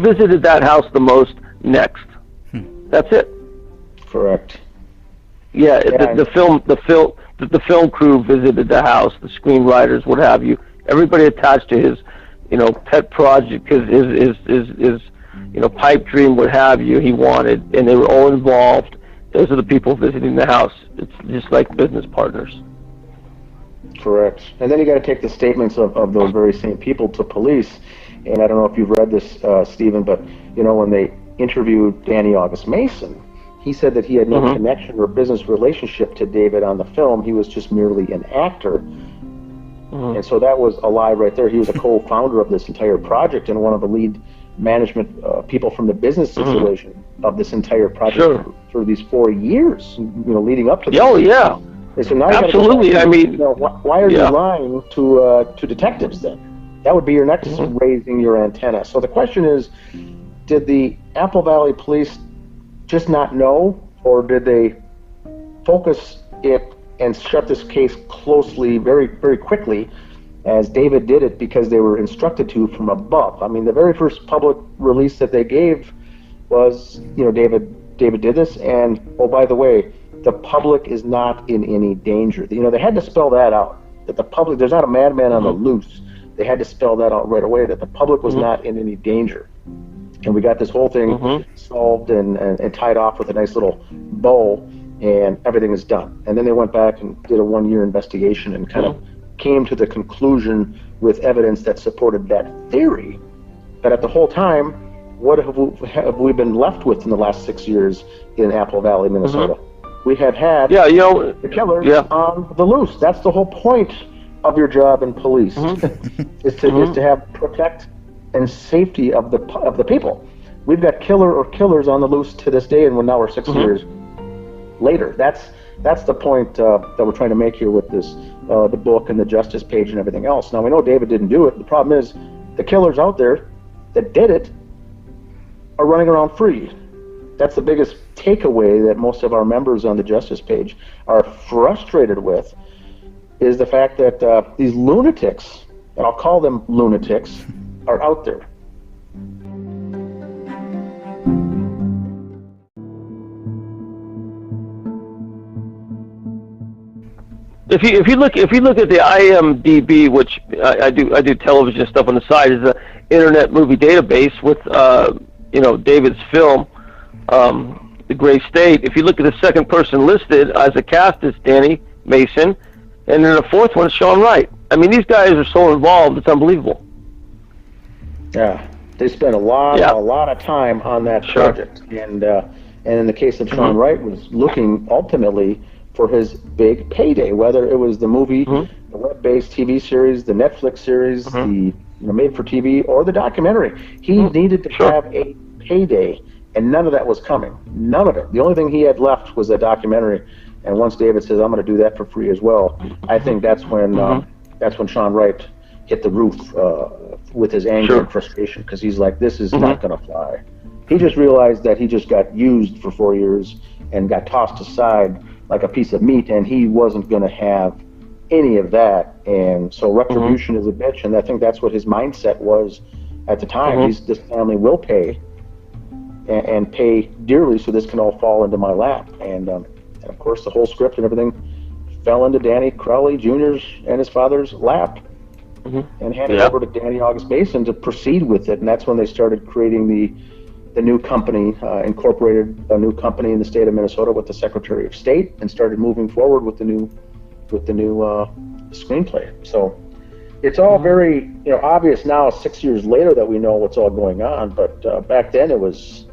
visited that house the most next? That's it. Correct. Yeah, the film crew visited the house, the screenwriters, what have you. Everybody attached to his, pet project, his pipe dream, what have you, he wanted, and they were all involved. Those are the people visiting the house. It's just like business partners. Correct. And then you got to take the statements of those very same people to police. And I don't know if you've read this, Stephen, but when they interviewed Danny August Mason, he said that he had no connection or business relationship to David on the film. He was just merely an actor. And so that was a lie right there. He was a co-founder of this entire project and one of the lead management people from the business situation of this entire project for these 4 years, leading up to this. Oh, yeah. And so now absolutely. I mean, why are you lying to detectives then? That would be your next raising your antenna. So the question is, did the Apple Valley Police just not know, or did they focus it and shut this case closely very, very quickly, as David did it because they were instructed to from above? I mean, the very first public release that they gave was, David did this, and oh, by the way, the public is not in any danger. They had to spell that out, that the public, there's not a madman on the loose. They had to spell that out right away, that the public was not in any danger. And we got this whole thing solved and tied off with a nice little bow, and everything is done. And then they went back and did a 1-year investigation and kind of came to the conclusion with evidence that supported that theory. But at the whole time, what have we been left with in the last 6 years in Apple Valley, Minnesota? We have had the killers on the loose. That's the whole point of your job in police, is to have protect and safety of the people. We've got killer or killers on the loose to this day, and now we're 6 years later. That's the point that we're trying to make here with this, the book and the justice page and everything else. Now, we know David didn't do it. The problem is the killers out there that did it are running around free. That's the biggest takeaway that most of our members on the justice page are frustrated with, is the fact that these lunatics, and I'll call them lunatics, are out there. If you look at the IMDb, which I do television stuff on the side, is an internet movie database with David's film, The Gray State. If you look at the second person listed as a cast, it's Danny Mason, and then the fourth one is Sean Wright. I mean, these guys are so involved; it's unbelievable. Yeah, they spent a lot of time on that project, and in the case of Sean Wright, was looking ultimately for his big payday, whether it was the movie, the web-based TV series, the Netflix series, the made-for-TV, or the documentary. He needed to have a payday, and none of that was coming. None of it. The only thing he had left was a documentary. And once David says, "I'm going to do that for free as well," I think that's when Sean Wright hit the roof with his anger and frustration, because he's like, "This is not going to fly." He just realized that he just got used for 4 years and got tossed aside like a piece of meat, and he wasn't going to have any of that. And so retribution is a bitch, and I think that's what his mindset was at the time. This family will pay, and pay dearly, so this can all fall into my lap. And of course, the whole script and everything fell into Danny Crowley Jr.'s and his father's lap, and handed over to Danny August Mason to proceed with it. And that's when they started creating the new company, incorporated a new company in the state of Minnesota with the Secretary of State, and started moving forward with the new screenplay. So it's all very obvious now, 6 years later, that we know what's all going on. But back then, it was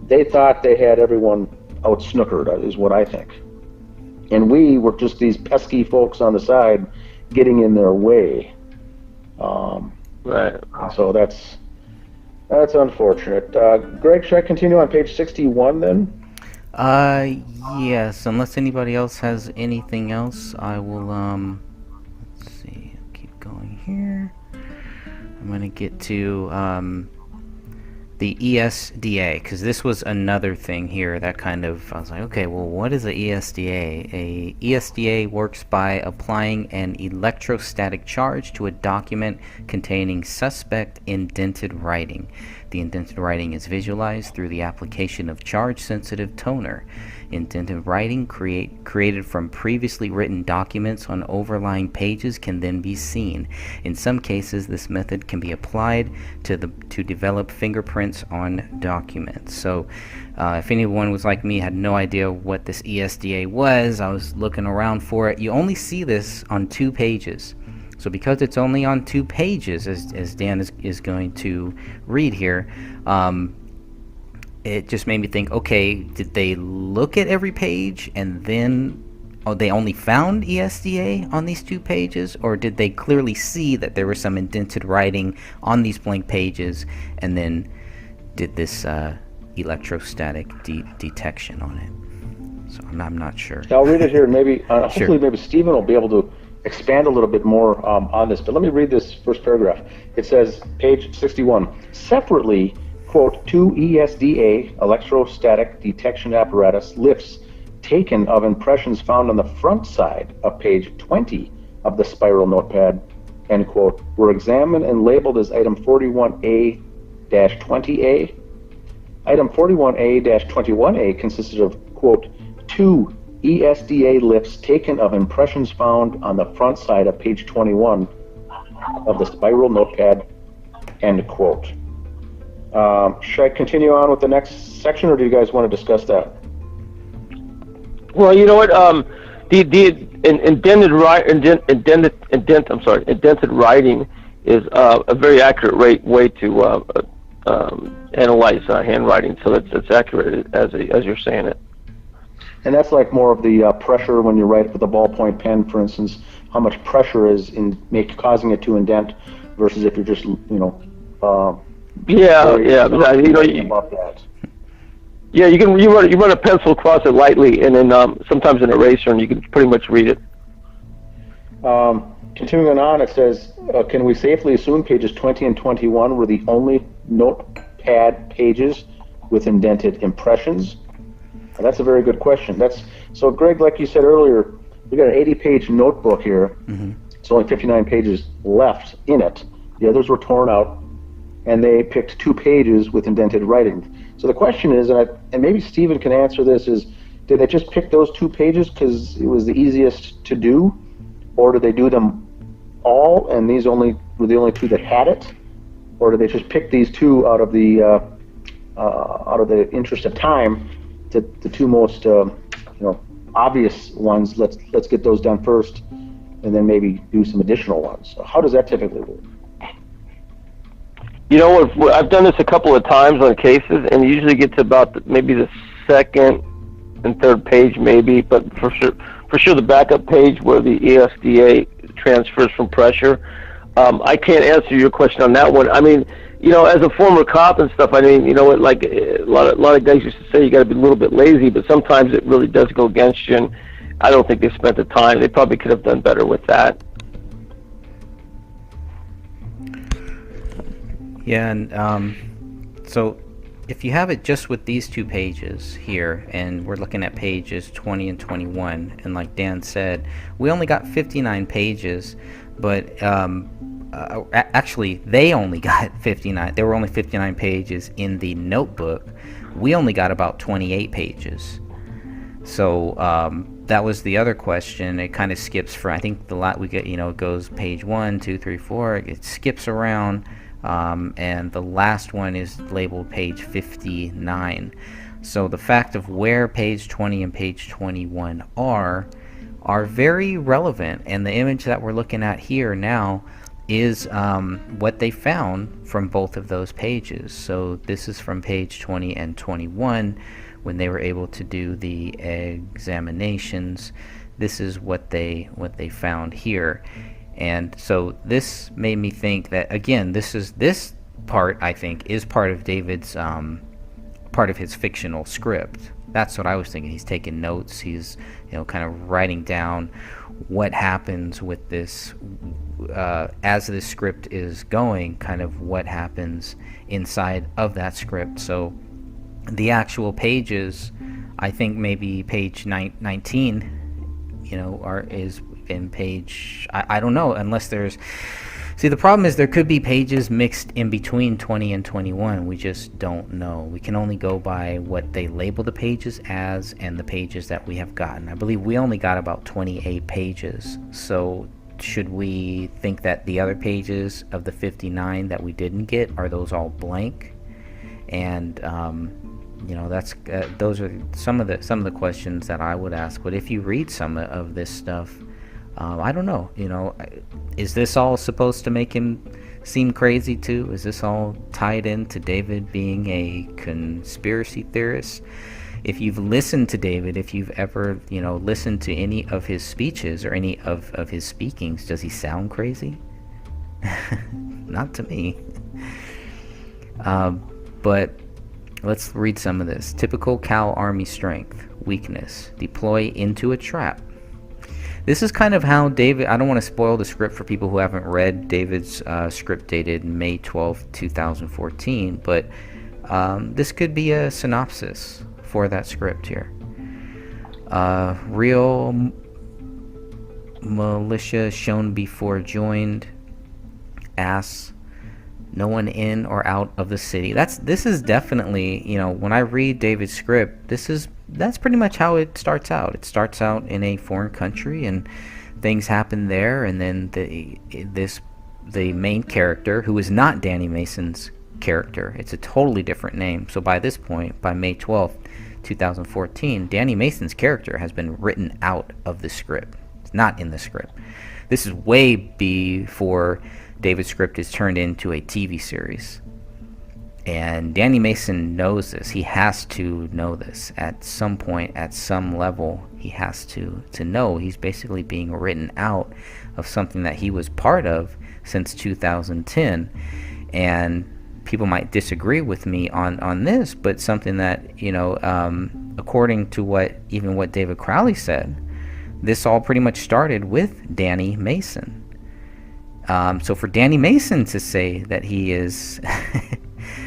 they thought they had everyone out snookered, is what I think, and we were just these pesky folks on the side getting in their way. So that's unfortunate. Greg, should I continue on page 61 then? Yes, unless anybody else has anything else, I will, let's see, I'll keep going here. I'm going to get to, the ESDA, because this was another thing here that kind of, I was like, okay, well, what is a ESDA? A ESDA works by applying an electrostatic charge to a document containing suspect indented writing. The indented writing is visualized through the application of charge-sensitive toner. Indented writing created from previously written documents on overlying pages can then be seen. In some cases, this method can be applied to develop fingerprints on documents. So if anyone was like me, had no idea what this ESDA was, I was looking around for it. You only see this on 2 pages. So because it's only on 2 pages, as Dan is going to read here, it just made me think, okay, did they look at every page and then they only found ESDA on these 2 pages? Or did they clearly see that there was some indented writing on these blank pages and then did this electrostatic detection on it? So I'm not sure. I'll read it here, and maybe hopefully Sure. maybe Stephen will be able to expand a little bit more on this. But let me read this first paragraph. It says, page 61, separately, quote, 2 ESDA, Electrostatic Detection Apparatus, lifts taken of impressions found on the front side of page 20 of the spiral notepad, end quote, were examined and labeled as item 41A-20A. Item 41A-21A consisted of, quote, 2 ESDA lifts taken of impressions found on the front side of page 21 of the spiral notepad, end quote. Should I continue on with the next section, or do you guys want to discuss that? Well, you know what? The indented writing is a very accurate way to analyze handwriting. So that's accurate as you're saying it. And that's like more of the pressure when you write with a ballpoint pen, for instance, how much pressure is in causing it to indent versus if you're just, about that. Yeah, you run a pencil across it lightly, and then sometimes an eraser, and you can pretty much read it. Continuing on, it says, can we safely assume pages 20 and 21 were the only notepad pages with indented impressions? Now, that's a very good question. So, Greg, like you said earlier, we got an 80-page notebook here. Mm-hmm. It's only 59 pages left in it. The others were torn out, and they picked 2 pages with indented writing. So the question is, and maybe Stephen can answer this, is did they just pick those 2 pages because it was the easiest to do, or did they do them all and these were the only 2 that had it, or did they just pick these 2 out of the interest of time, the 2 most obvious ones? Let's get those done first, and then maybe do some additional ones. So how does that typically work? You know, I've done this a couple of times on cases, and you usually get to about maybe the 2nd and 3rd page, maybe, but for sure the backup page where the ESDA transfers from pressure. I can't answer your question on that one. I mean, as a former cop and stuff, I mean, like a lot of guys used to say, you got to be a little bit lazy, but sometimes it really does go against you, and I don't think they spent the time. They probably could have done better with that. Yeah, and so if you have it just with these 2 pages here, and we're looking at pages 20 and 21, and like Dan said, we only got 59 pages, but actually they only got 59. There were only 59 pages in the notebook. We only got about 28 pages. So that was the other question. It kind of skips for, I think the lot we get, it goes page 1, 2, 3, 4. It skips around. And the last one is labeled page 59. So the fact of where page 20 and page 21 are very relevant, and the image that we're looking at here now is what they found from both of those pages. So this is from page 20 and 21 when they were able to do the examinations. This is what they found here. And so this made me think that, again, this part, I think, is part of David's part of his fictional script. That's what I was thinking. He's taking notes. He's kind of writing down what happens with this as this script is going, kind of what happens inside of that script. So the actual pages, I think maybe page 19, is in page, I don't know, unless there's See, the problem is there could be pages mixed in between 20 and 21. We just don't know. We can only go by what they label the pages as and the pages that we have gotten. I believe we only got about 28 pages. So should we think that the other pages of the 59 that we didn't get, are those all blank? And you know, that's those are some of the questions that I would ask. But if you read some of this stuff, I don't know, you know, is this all supposed to make him seem crazy too? Is this all tied into David being a conspiracy theorist? If you've listened to David, if you've ever, you know, listened to any of his speeches or any of his speakings, does he sound crazy? Not to me. But let's read some of this. Typical Cal Army strength. Weakness. Deploy into a trap. This is kind of how David, I don't want to spoil the script for people who haven't read David's script dated May 12, 2014, but this could be a synopsis for that script here. Real militia shown before joined. Ass. No one in or out of the city. This is definitely, you know, when I read David's script, that's pretty much how it starts out. It starts out in a foreign country and things happen there, and then the main character, who is not Danny Mason's character, it's a totally different name. So by this point, by May 12th, 2014, Danny Mason's character has been written out of the script. It's not in the script. This is way before David's script is turned into a TV series. And Danny Mason knows this. He has to know this. At some point, at some level, he has to know he's basically being written out of something that he was part of since 2010. And people might disagree with me on this, but something that, you know, according to what David Crowley said, this all pretty much started with Danny Mason. So for Danny Mason to say that he is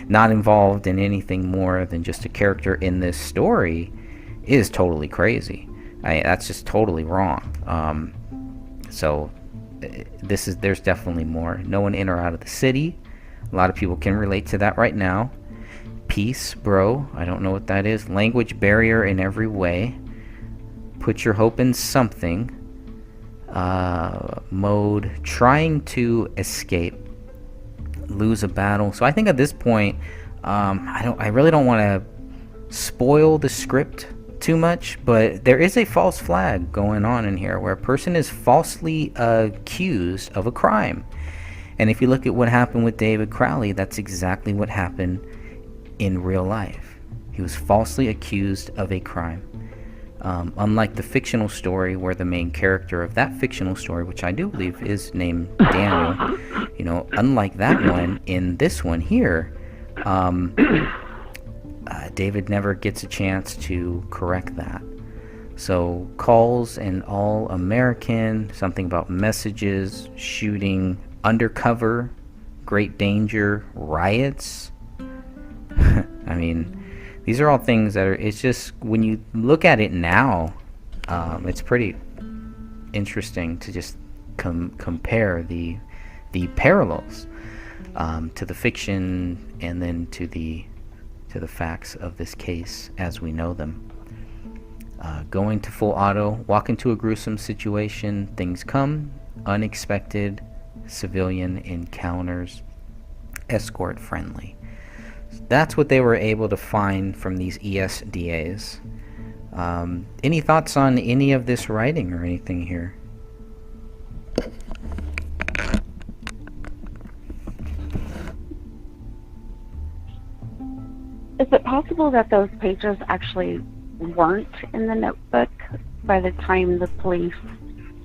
not involved in anything more than just a character in this story is totally crazy. That's just totally wrong. So there's definitely more. No one in or out of the city. A lot of people can relate to that right now. Peace, bro. I don't know what that is. Language barrier in every way. Put your hope in something. Mode, trying to escape, lose a battle. So I think at this point, I really don't want to spoil the script too much, but there is a false flag going on in here where a person is falsely accused of a crime. And if you look at what happened with David Crowley, that's exactly what happened in real life. He was falsely accused of a crime. Unlike the fictional story where the main character of that fictional story, which I do believe is named Daniel, you know, unlike that one, in this one here, David never gets a chance to correct that. So calls an all-American, something about messages, shooting, undercover, great danger, riots. I mean, these are all things that are, it's just, when you look at it now, it's pretty interesting to just compare the parallels to the fiction and then to the facts of this case as we know them. Going to full auto, walk into a gruesome situation, things come, unexpected, civilian encounters, escort friendly. That's what they were able to find from these ESDAs. Any thoughts on any of this writing or anything here? Is it possible that those pages actually weren't in the notebook by the time the police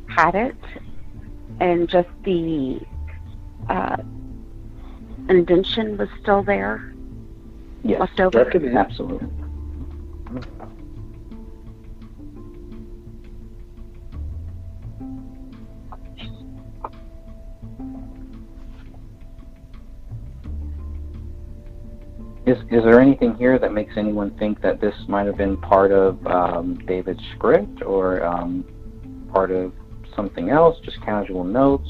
had it, and just the indentation was still there? Yes, left over? that could be, absolutely. Is there anything here that makes anyone think that this might have been part of David's script or part of something else, just casual notes?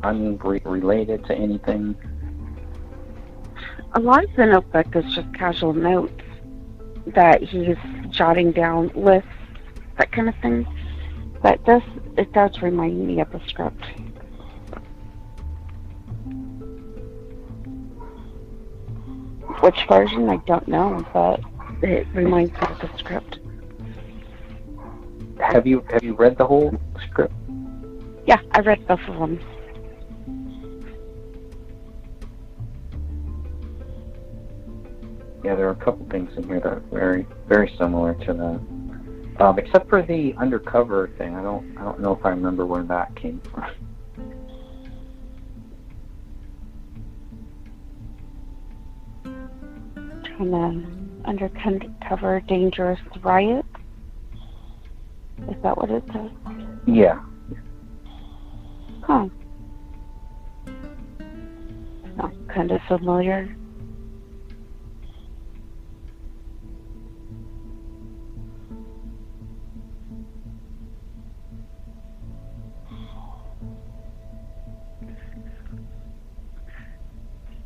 unrelated to anything? A lot of the notebook is just casual notes that he's jotting down, lists, that kind of thing. But it does remind me of the script. Which version, I don't know, but it reminds me of the script. Have you read the whole script? Yeah, I read both of them. Yeah, there are a couple things in here that are very, very similar to that. Except for the undercover thing, I don't know if I remember where that came from. From the undercover dangerous riot. Is that what it says? Yeah. Huh. Sounds kind of familiar.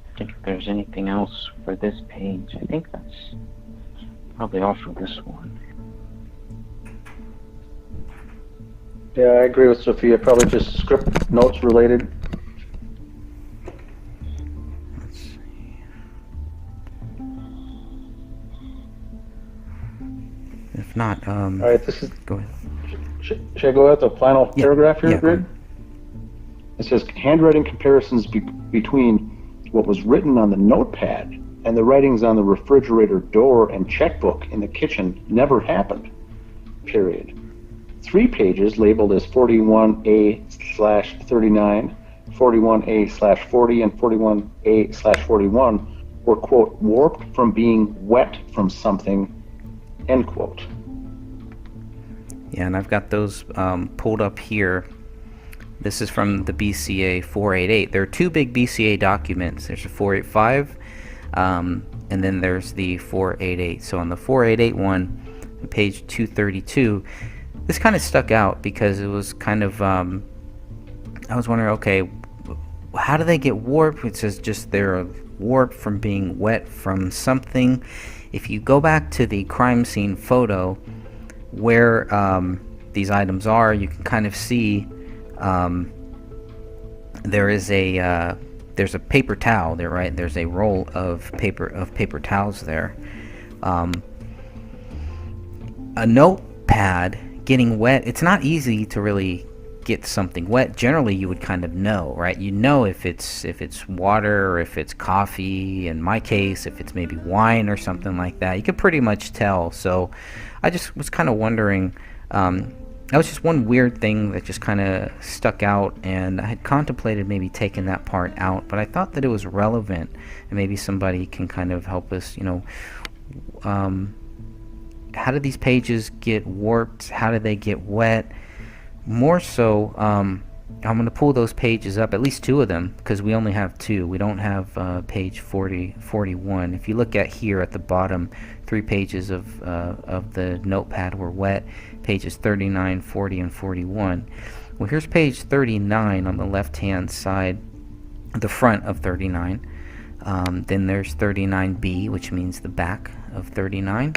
I think if there's anything else for this page, I think that's probably all for this one. Yeah, I agree with Sophia. Probably just script notes related. Let's see. If not, All right, this is. go ahead. Should I go at the final paragraph here, yeah, Grid? It says handwriting comparisons between what was written on the notepad and the writings on the refrigerator door and checkbook in the kitchen never happened. Period. 3 pages labeled as 41A/39, 41A/40, and 41A/41 were, quote, warped from being wet from something, end quote. Yeah, and I've got those pulled up here. This is from the BCA 488. There are 2 big BCA documents. There's a 485, and then there's the 488. So on the 488 one, page 232, this kind of stuck out because it was kind of, I was wondering, okay, how do they get warped? It says just they're warped from being wet from something. If you go back to the crime scene photo where these items are, you can kind of see there's a paper towel there, right? There's a roll of paper towels there. A notepad getting wet, it's not easy to really get something wet. Generally you would kind of know, right? You know if it's water or if it's coffee. In my case, if it's maybe wine or something like that, you could pretty much tell. So I just was kind of wondering, that was just one weird thing that just kind of stuck out, and I had contemplated maybe taking that part out, but I thought that it was relevant, and maybe somebody can kind of help us, how do these pages get warped? How do they get wet? More so, I'm going to pull those pages up, at least 2 of them, because we only have 2. We don't have page 41. If you look at here at the bottom, 3 pages of the notepad were wet, pages 39, 40, and 41. Well, here's page 39 on the left-hand side, the front of 39. Then there's 39B, which means the back of 39.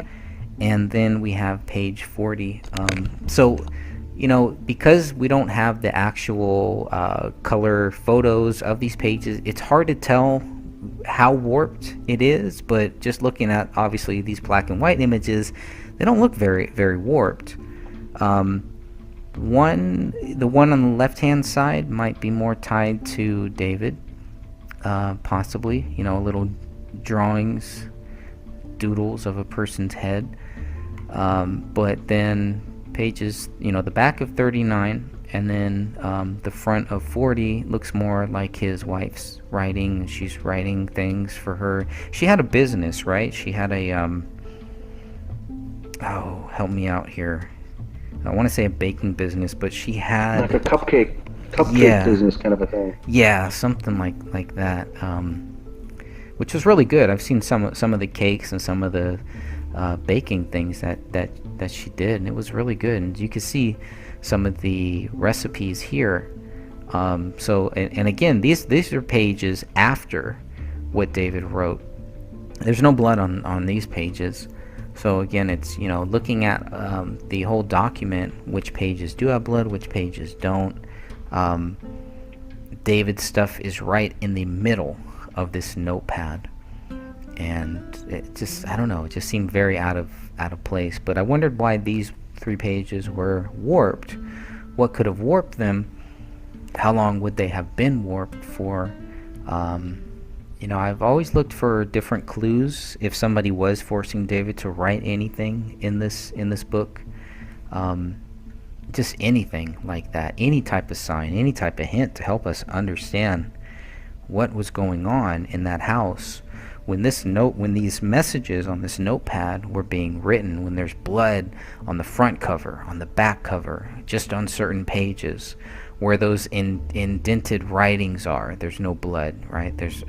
And then we have page 40. So, because we don't have the actual color photos of these pages, it's hard to tell how warped it is, but just looking at, obviously, these black and white images, they don't look very, very warped. The one on the left-hand side might be more tied to David, possibly, little drawings, doodles of a person's head. But then pages, the back of 39 and then the front of 40 looks more like his wife's writing. She's writing things for her. She had a business, right? She had a oh, help me out here. I want to say a baking business, but she had like a cupcake business kind of a thing. Yeah, something like that. Which was really good. I've seen some of the cakes and some of the baking things that she did, and it was really good. And you can see some of the recipes here. So, and again, these are pages after what David wrote. There's no blood on these pages. So again, it's, looking at the whole document, which pages do have blood, which pages don't. David's stuff is right in the middle of this notepad. And it just, I don't know, it just seemed very out of place. But I wondered why these 3 pages were warped. What could have warped them? How long would they have been warped for? I've always looked for different clues if somebody was forcing David to write anything in this book. Just anything like that, any type of sign, any type of hint to help us understand what was going on in that house when these messages on this notepad were being written, when there's blood on the front cover, on the back cover, just on certain pages. Where those indented writings are, there's no blood, right? There's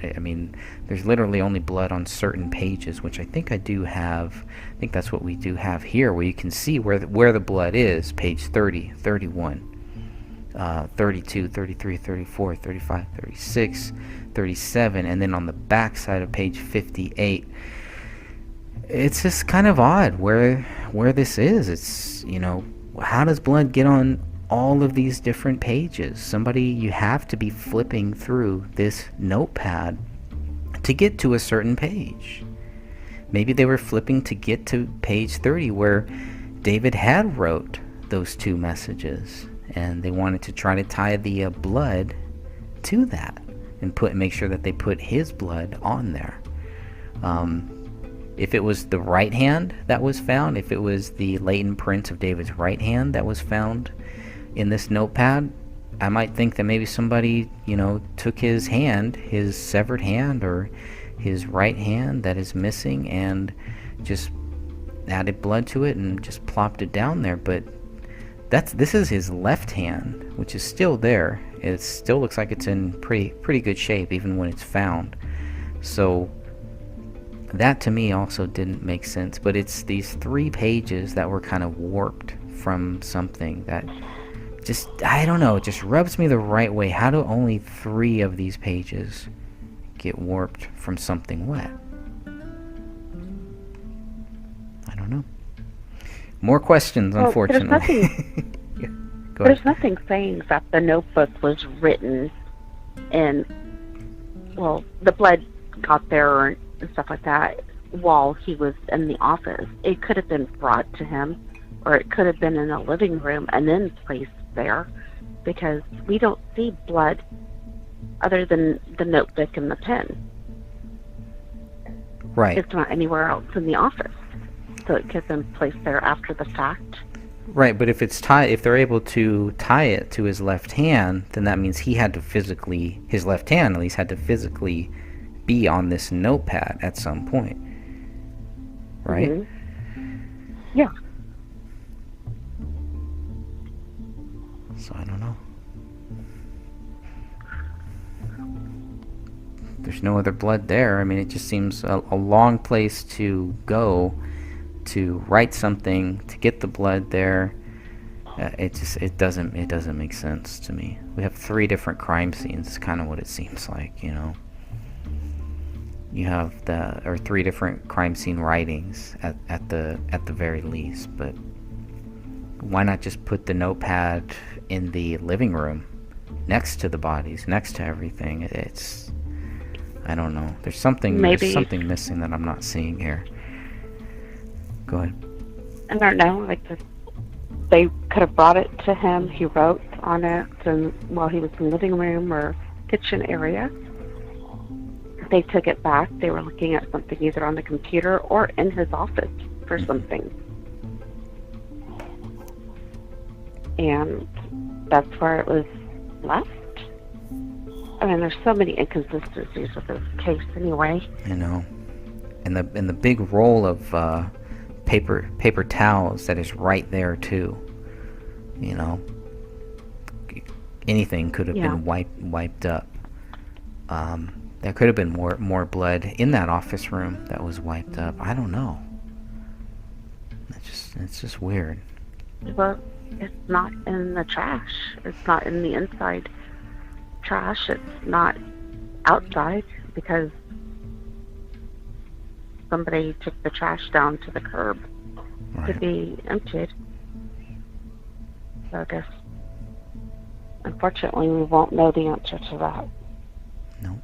literally only blood on certain pages, which I think I do have. I think that's what we do have here, where you can see where the blood is. Page 30, 31, 32, 33, 34, 35, 36, 37, and then on the back side of page 58. It's just kind of odd where this is. It's, how does blood get on all of these different pages? You have to be flipping through this notepad to get to a certain page. Maybe they were flipping to get to page 30 where David had wrote those 2 messages, and they wanted to try to tie the blood to that and make sure that they put his blood on there. If it was the right hand that was found, if it was the latent print of David's right hand that was found in this notepad, I might think that maybe somebody, took his hand, his severed hand, or his right hand that is missing, and just added blood to it and just plopped it down there. But this is his left hand, which is still there. It still looks like it's in pretty good shape even when it's found. So that to me also didn't make sense. But it's these 3 pages that were kind of warped from something that just, I don't know, it just rubs me the right way. How do only 3 of these pages get warped from something wet? I don't know. More questions, unfortunately. There's nothing saying that the notebook was written and, the blood got there and stuff like that while he was in the office. It could have been brought to him, or it could have been in a living room and then placed there, because we don't see blood other than the notebook and the pen. Right. It's not anywhere else in the office, so it could have been placed there after the fact. Right, but if they're able to tie it to his left hand, then that means his left hand at least had to physically be on this notepad at some point, right? Mm-hmm. Yeah. So I don't know. There's no other blood there. I mean, it just seems a long place to go to write something to get the blood there. It doesn't make sense to me. We have 3 different crime scenes. It's kind of what it seems like, You have 3 different crime scene writings at the very least. But why not just put the notepad in the living room next to the bodies, next to everything? I don't know. There's something missing that I'm not seeing here. Go ahead. I don't know. They could have brought it to him. He wrote on it, and while he was in the living room or kitchen area, they took it back. They were looking at something either on the computer or in his office for something, and that's where it was left. I mean, there's so many inconsistencies with this case, anyway. I know, and the big roll of paper towels that is right there too. Anything could have been wiped up. There could have been more blood in that office room that was wiped up. I don't know. It's just weird. Well, it's not in the trash. It's not in the inside trash. It's not outside because somebody took the trash down to the curb to be emptied. So I guess, unfortunately, we won't know the answer to that. No.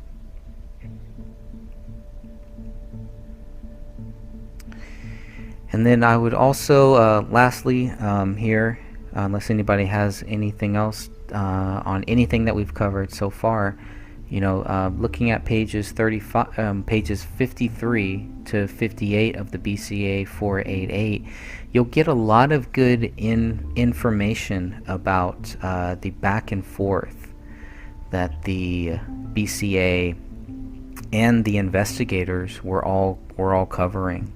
And then I would also, lastly, here, unless anybody has anything else on anything that we've covered so far, looking at pages 53 to 58 of the BCA 488, you'll get a lot of good information about the back and forth that the BCA and the investigators were all covering.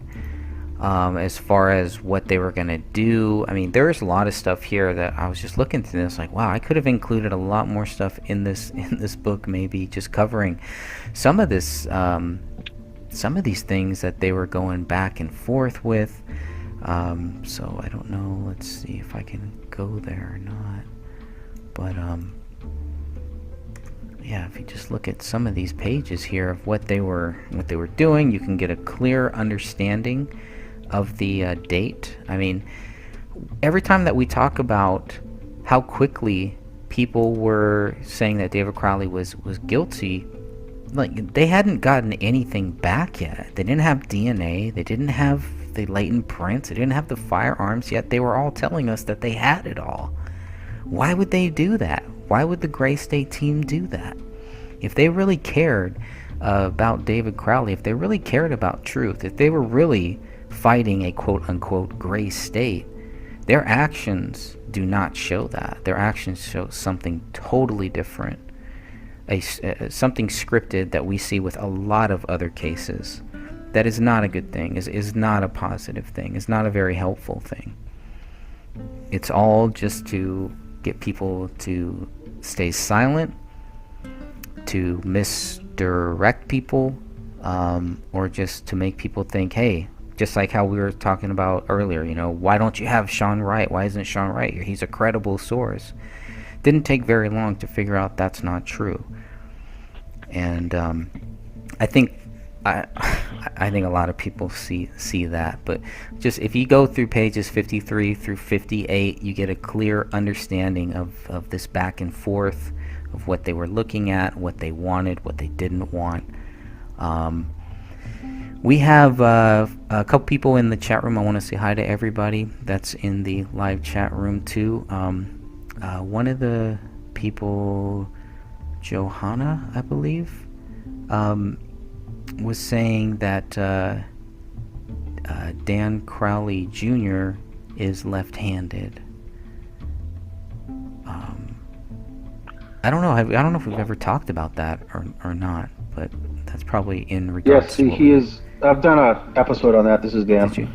As far as what they were going to do. I mean, there's a lot of stuff here that I was just looking through this like, wow, I could have included a lot more stuff in this book, maybe just covering some of these things that they were going back and forth with. So I don't know, let's see if I can go there or not. But yeah, if you just look at some of these pages here of what they were doing, you can get a clear understanding of the date. I mean, every time that we talk about how quickly people were saying that David Crowley was guilty, like, they hadn't gotten anything back yet. They didn't have DNA, they didn't have the latent prints, they didn't have the firearms, yet they were all telling us that they had it all. Why would they do that? Why would the Gray State team do that? If they really cared about David Crowley, if they really cared about truth, if they were really fighting a quote-unquote gray state, their actions do not show that. Their actions show something totally different, something scripted that we see with a lot of other cases. That is not a good thing, is not a positive thing, is not a very helpful thing. It's all just to get people to stay silent, to misdirect people, or just to make people think, hey, just like how we were talking about earlier, why don't you have Sean Wright? Why isn't Sean Wright here? He's a credible source. Didn't take very long to figure out that's not true. And I think a lot of people see that, but just if you go through pages 53 through 58, you get a clear understanding of this back and forth, of what they were looking at, what they wanted, what they didn't want. We have a couple people in the chat room. I want to say hi to everybody that's in the live chat room too. One of the people, Johanna, I believe, was saying that Dan Crowley Jr. is left-handed. I don't know. I don't know if we've ever talked about that or not, but that's probably in regards. Yes, he is. I've done an episode on that. This is Dan. Did you?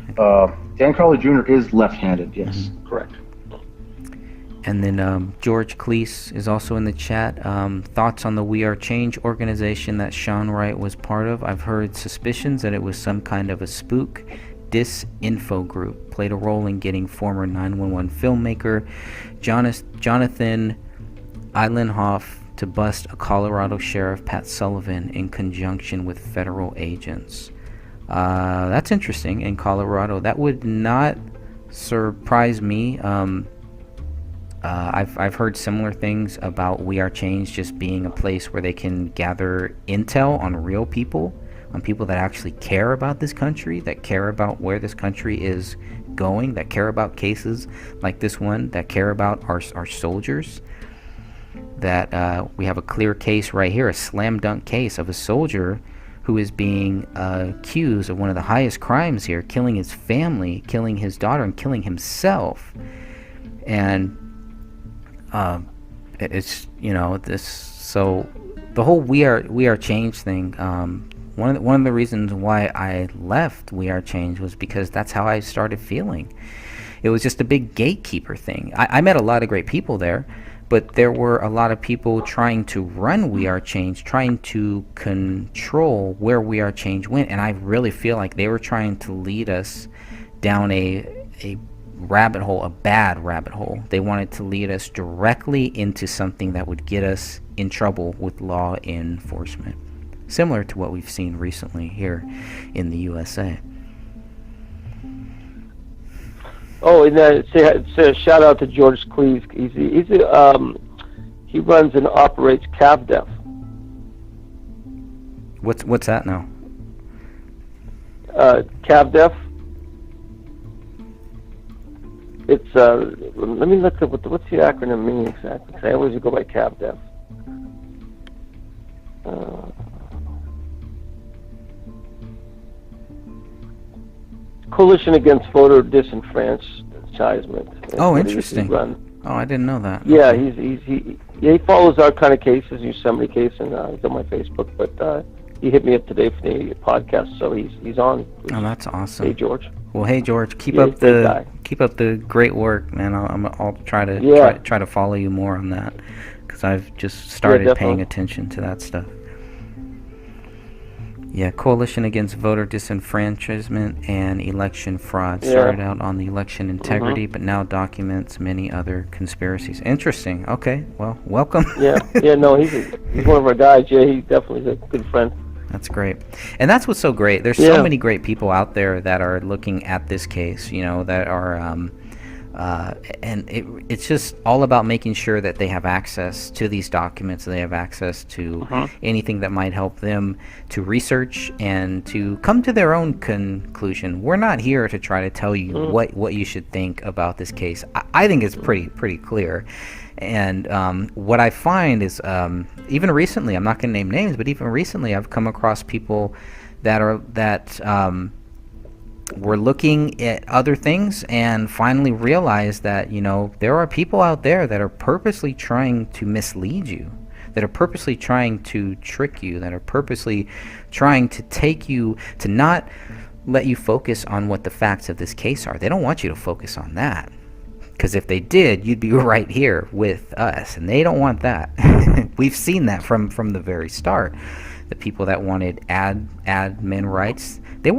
Dan Crowley Jr. is left-handed. Yes, Mm-hmm. correct. And then George Cleese is also in the chat. Thoughts on the We Are Change organization that Sean Wright was part of? I've heard suspicions that it was some kind of a spook disinfo group. Played a role in getting former 911 filmmaker Jonathan Eilenhoff to bust a Colorado sheriff, Pat Sullivan, in conjunction with federal agents. That's interesting. In Colorado, that would not surprise me. I've heard similar things about We Are Change just being a place where they can gather intel on real people, on people that actually care about this country, that care about where this country is going, that care about cases like this one, that care about our soldiers. That we have a clear case right here, a slam dunk case of a soldier who is being accused of one of the highest crimes here, killing his family, killing his daughter, and killing himself. And it's this. So the whole We Are Change thing. One of the reasons why I left We Are Change was because that's how I started feeling. It was just a big gatekeeper thing. I met a lot of great people there, but there were a lot of people trying to run We Are Change, trying to control where We Are Change went, and I really feel like they were trying to lead us down a rabbit hole, a bad rabbit hole. They wanted to lead us directly into something that would get us in trouble with law enforcement, similar to what we've seen recently here in the USA. Oh, and say a shout out to George Cleese. He runs and operates CavDef. What's that now? CavDef. It's let me look at what's the acronym mean exactly. 'Cause I always go by CavDef. Coalition Against Voter Disenfranchisement. Oh, interesting. Oh, I didn't know that. Yeah, he follows our kind of cases, Yosemite case, and he's on my Facebook. But he hit me up today for the podcast, so he's on. Oh, that's awesome. Hey, George. Well, hey, George, keep up the great work, man. I'll try to follow you more on that, because I've just started paying attention to that stuff. Yeah, Coalition Against Voter Disenfranchisement and Election Fraud. Started out on the election integrity, but now documents many other conspiracies. Interesting. Okay, well, welcome. No, he's one of our guys. Yeah, he definitely is a good friend. That's great. And that's what's so great. There's so many great people out there that are looking at this case, that are and it's just all about making sure that they have access to these documents, they have access to anything that might help them to research and to come to their own conclusion. We're not here to try to tell you what you should think about this case. I think it's pretty clear. And what I find is, even recently, I'm not going to name names, but even recently I've come across people that were looking at other things and finally realized that, there are people out there that are purposely trying to mislead you, that are purposely trying to trick you, that are purposely trying to take you to not let you focus on what the facts of this case are. They don't want you to focus on that. Because if they did, you'd be right here with us, and they don't want that. We've seen that from the very start. The people that wanted admin rights, they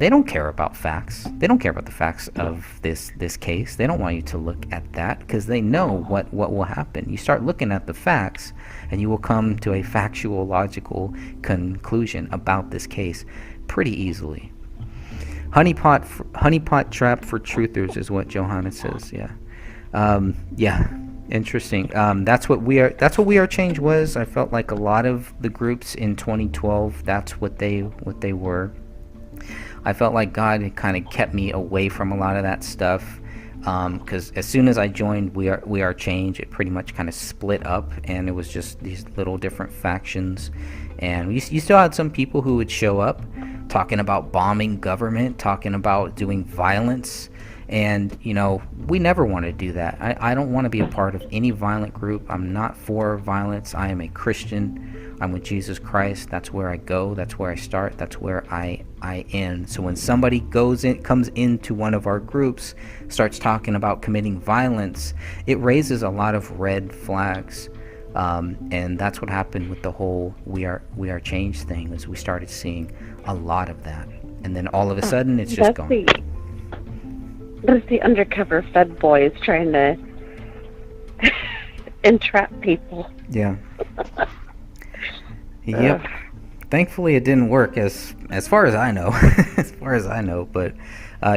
don't care about facts. They don't care about the facts of this case. They don't want you to look at that, because they know what will happen. You start looking at the facts, and you will come to a factual, logical conclusion about this case pretty easily. Honeypot trap for truthers is what Johanna says. Interesting. That's what We Are Change was. I felt like a lot of the groups in 2012, that's what they were. I felt like God had kind of kept me away from a lot of that stuff, because as soon as I joined We Are Change, it pretty much kind of split up, and it was just these little different factions. And you still had some people who would show up talking about bombing government, talking about doing violence. And, we never want to do that. I don't want to be a part of any violent group. I'm not for violence. I am a Christian. I'm with Jesus Christ. That's where I go. That's where I start. That's where I end. So when somebody comes into one of our groups, starts talking about committing violence, it raises a lot of red flags. And that's what happened with the whole We Are Change thing, is we started seeing a lot of that. And then all of a sudden, it's just gone. That's the undercover Fed boys trying to entrap people. Yeah. Yep. Thankfully, it didn't work as far as I know. As far as I know, but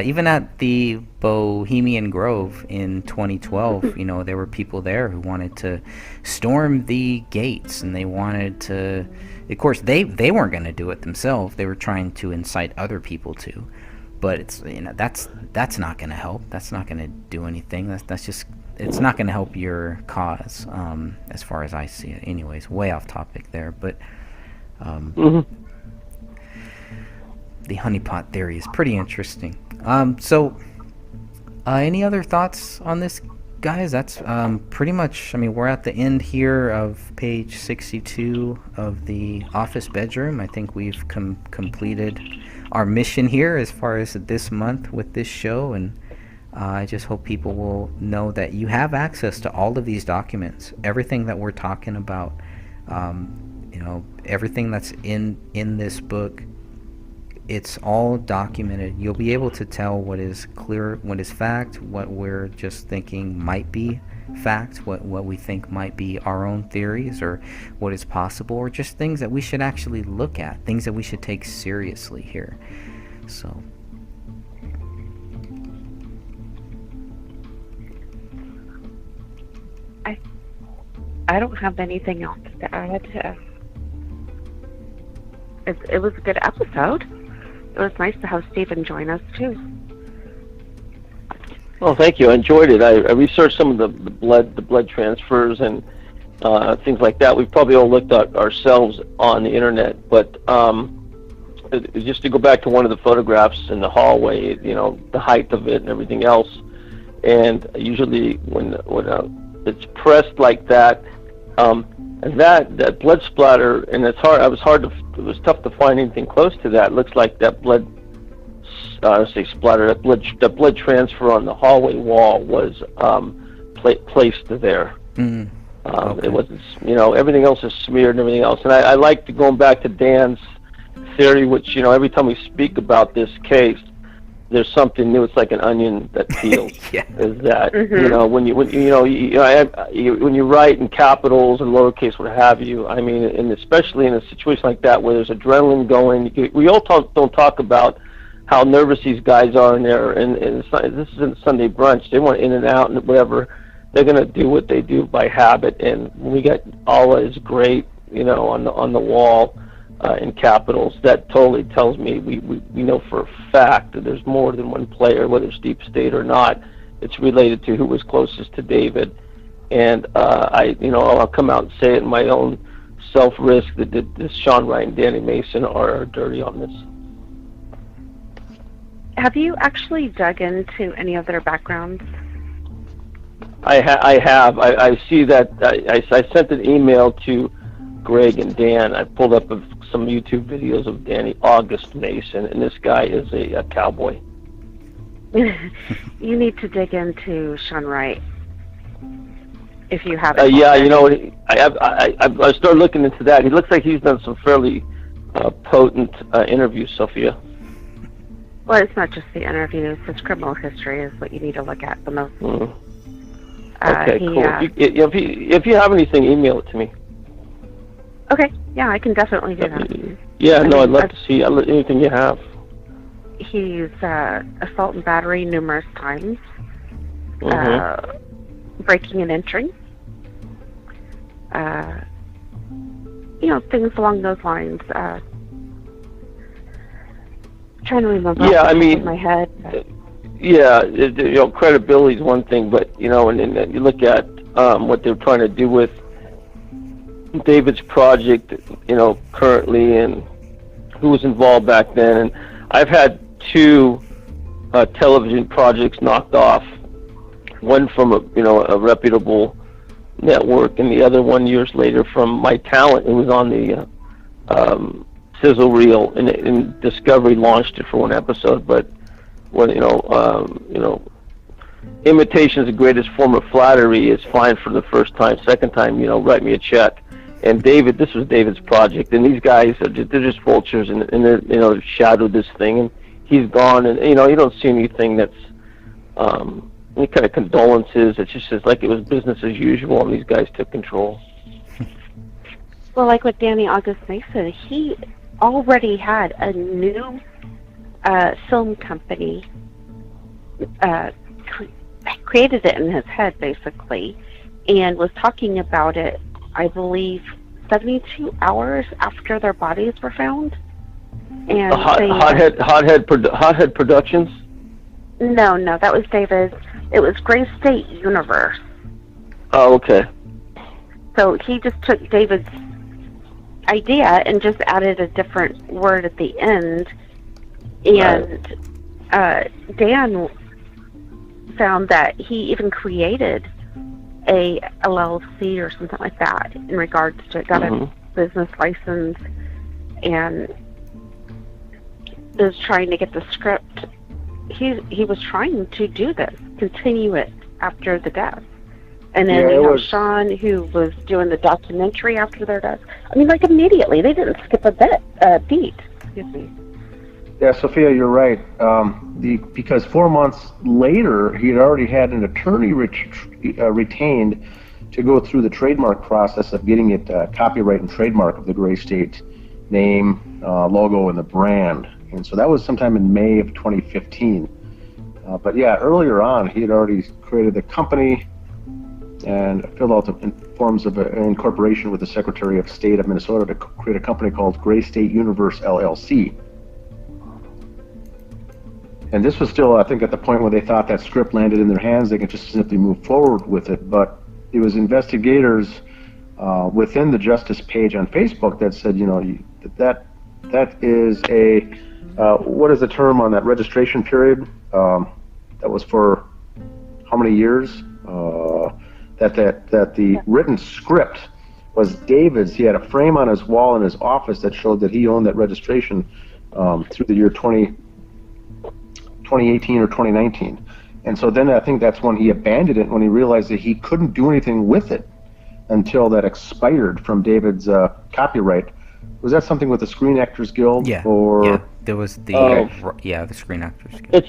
even at the Bohemian Grove in 2012, there were people there who wanted to storm the gates, and they wanted to. Of course, they weren't going to do it themselves. They were trying to incite other people to. But it's that's not going to help. That's not going to do anything. That's just, it's not going to help your cause, as far as I see it. Anyways, way off topic there, but the honeypot theory is pretty interesting. So any other thoughts on this, guys? That's pretty much. We're at the end here of page 62 of the office bedroom. I think we've completed our mission here as far as this month with this show, and I just hope people will know that you have access to all of these documents, everything that we're talking about, everything that's in this book it's all documented. You'll be able to tell what is clear, what is fact, what we're just thinking might be fact, what we think might be our own theories, or what is possible, or just things that we should actually look at, things that we should take seriously here. So I don't have anything else to add. It was a good episode. It was nice to have Stephen join us too. Well, thank you. I enjoyed it. I researched some of the blood transfers and things like that. We've probably all looked at ourselves on the internet, but just to go back to one of the photographs in the hallway, the height of it and everything else. And usually when it's pressed like that, and that blood splatter, and it was tough to find anything close to that. It looks like that blood, splatter, that blood transfer on the hallway wall was placed there. Okay. It wasn't, everything else is smeared and everything else. And I like going back to Dan's theory, which, every time we speak about this case, there's something new. It's like an onion that peels. Yeah. Is that when you write in capitals and lowercase, what have you? I mean, and especially in a situation like that where there's adrenaline going, we all don't talk about how nervous these guys are in there. And this isn't Sunday brunch. They want in and out and whatever. They're gonna do what they do by habit. And when we got Allah is great, on the wall. In capitals, that totally tells me we know for a fact that there's more than one player, whether it's deep state or not. It's related to who was closest to David, and I'll come out and say it in my own self-risk that this Sean Wright and Danny Mason are dirty on this. Have you actually dug into any of their backgrounds? I have. I see that. I sent an email to Greg and Dan. I pulled up some YouTube videos of Danny August Mason, and this guy is a cowboy. You need to dig into Sean Wright if you haven't. I started looking into that. He looks like he's done some fairly potent interviews, Sophia. Well, it's not just the interviews. His criminal history is what you need to look at the most. Mm. Okay, cool. If you have anything, email it to me. Okay, yeah, I can definitely do that. Yeah, I'd love to see anything you have. He's assault and battery numerous times, breaking and entering, things along those lines. Trying to remember off the top of my head. Yeah, credibility is one thing, but and you look at what they're trying to do with David's project, currently, and who was involved back then. And I've had two television projects knocked off. One from a reputable network, and the other one years later from my talent. It was on the sizzle reel, and Discovery launched it for one episode. But when imitation is the greatest form of flattery is fine for the first time. Second time, write me a check. And this was David's project, and these guys they're just vultures, and they've shadowed this thing, and he's gone, and you don't see anything that's any kind of condolences. It's just like it was business as usual, and these guys took control. Well, like with Danny August Mason, he already had a new film company, created it in his head basically, and was talking about it, I believe, 72 hours after their bodies were found. And Hothead Productions? No, that was David's. It was Gray State Universe. Oh, okay. So he just took David's idea and just added a different word at the end. And Dan found that he even created a LLC or something like that in regards to it, got a business license, and is trying to get the script. He was trying to do this, continue it after the death. And then you have Sean, who was doing the documentary after their death. I mean, like immediately, they didn't skip a beat. Excuse me. Yeah, Sophia, you're right. Because 4 months later, he had already had an attorney retained to go through the trademark process of getting it copyright and trademark of the Gray State name, logo, and the brand. And so that was sometime in May of 2015. But yeah, earlier on, he had already created the company and filled out the forms of an incorporation with the Secretary of State of Minnesota to create a company called Gray State Universe LLC. And this was still, I think, at the point where they thought that script landed in their hands, they could just simply move forward with it. But it was investigators within the Justice page on Facebook that said, you know, that is a, what is the term on that registration period? That was for how many years? That the written script was David's. He had a frame on his wall in his office that showed that he owned that registration through the year 2018 or 2019. And so then I think that's when he abandoned it, when he realized that he couldn't do anything with it until that expired from David's copyright. Was that something with the Screen Actors Guild? Yeah. Or Yeah. There was the the Screen Actors Guild. It's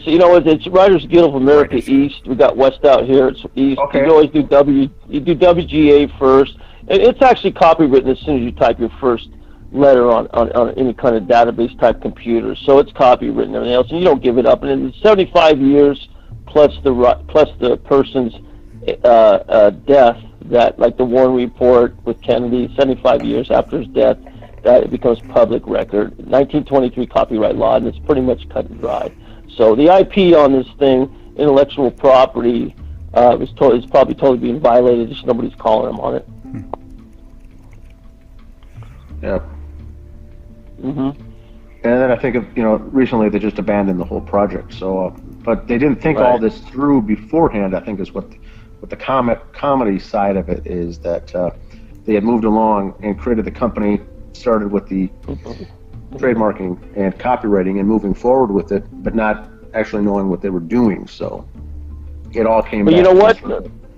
it's Writers Guild of America East. We got West out here. It's East. Okay. You always do WGA first, and it's actually copywritten as soon as you type your first letter on any kind of database type computer. So it's copywritten and everything else, and you don't give it up. And in 75 years plus the person's death, that like the Warren Report with Kennedy, 75 years after his death, that it becomes public record. 1923 copyright law, and it's pretty much cut and dried. So the IP on this thing, intellectual property, is probably totally being violated. Just nobody's calling them on it. Yeah. Mm-hmm. And then I think recently they just abandoned the whole project. So, but they didn't think all this through beforehand. I think is what the comedy side of it is, that they had moved along and created the company, started with the trademarking and copywriting and moving forward with it, but not actually knowing what they were doing. So it all came. But back you know what?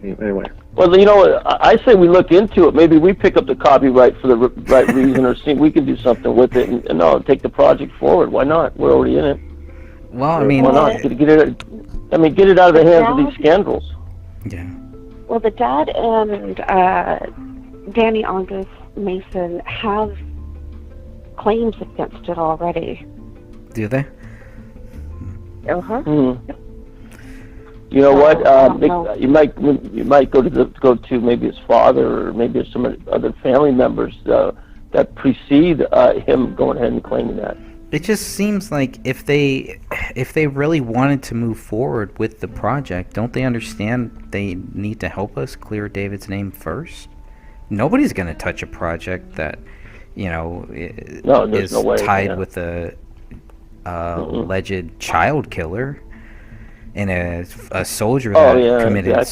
Anyway. Well, you know, I say we look into it. Maybe we pick up the copyright for the right reason, or see we can do something with it, and take the project forward. Why not? We're already in it. Well, I mean, why not get it? I mean, get it out of the hands of these scoundrels. Yeah. Well, the dad and Danny August Mason have claims against it already. Do they? Uh-huh. Mm-hmm. You know what? You might go to maybe his father, or maybe some other family members that precede him going ahead and claiming that. It just seems like if they really wanted to move forward with the project, don't they understand they need to help us clear David's name first? Nobody's going to touch a project that is tied with a alleged child killer and a soldier that committed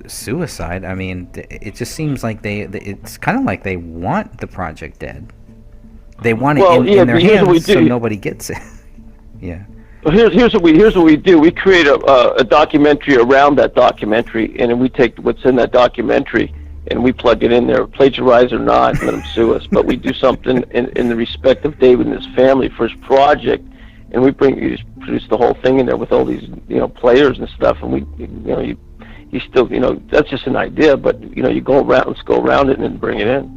suicide. I mean, it just seems like it's kind of like they want the project dead. They want it in their hands so nobody gets it. Yeah. Well, here's what we do. We create a documentary around that documentary, and then we take what's in that documentary and we plug it in there, plagiarize or not, and let them sue us. But we do something in the respect of David and his family for his project, and we produce the whole thing in there with all these players and stuff. And you still that's just an idea, but you go around it and then bring it in.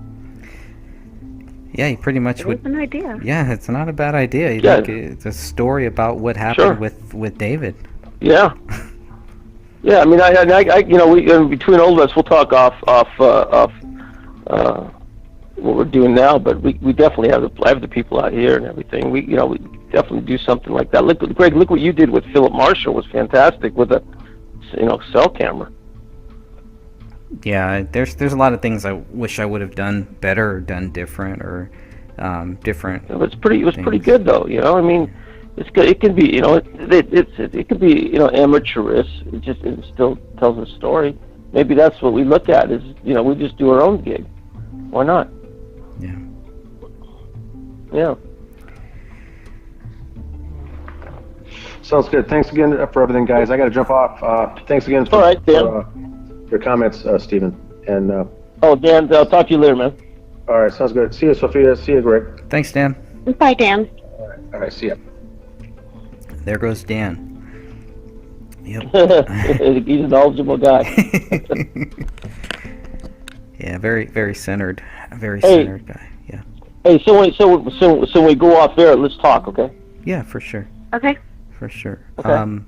Yeah, you pretty much would. It's an idea. Yeah, it's not a bad idea. It's a story about what happened with David. Yeah. Yeah, I mean, we between all of us, we'll talk off what we're doing now, but we definitely have the people out here and everything. We definitely do something like that. Greg, look what you did with Philip Marshall was fantastic with a cell camera. Yeah, there's a lot of things I wish I would have done better or done different or different. It was pretty good though. I mean, it's good. It can be it can be amateurish. It still tells a story. Maybe that's what we look at is we just do our own gig. Why not? Yeah. Yeah. Sounds good. Thanks again for everything, guys. I got to jump off. Thanks again for, all right, Dan. Your comments, Stephen. And Dan, I'll talk to you later, man. All right, sounds good. See you, Sophia. See you, Greg. Thanks, Dan. Bye, Dan. All right, see ya. there goes Dan. Yep. He's an eligible guy. Yeah, very, very centered. Very centered guy. Yeah. Hey, so we go off there. Let's talk, okay? Yeah, for sure. Okay. For sure. Okay.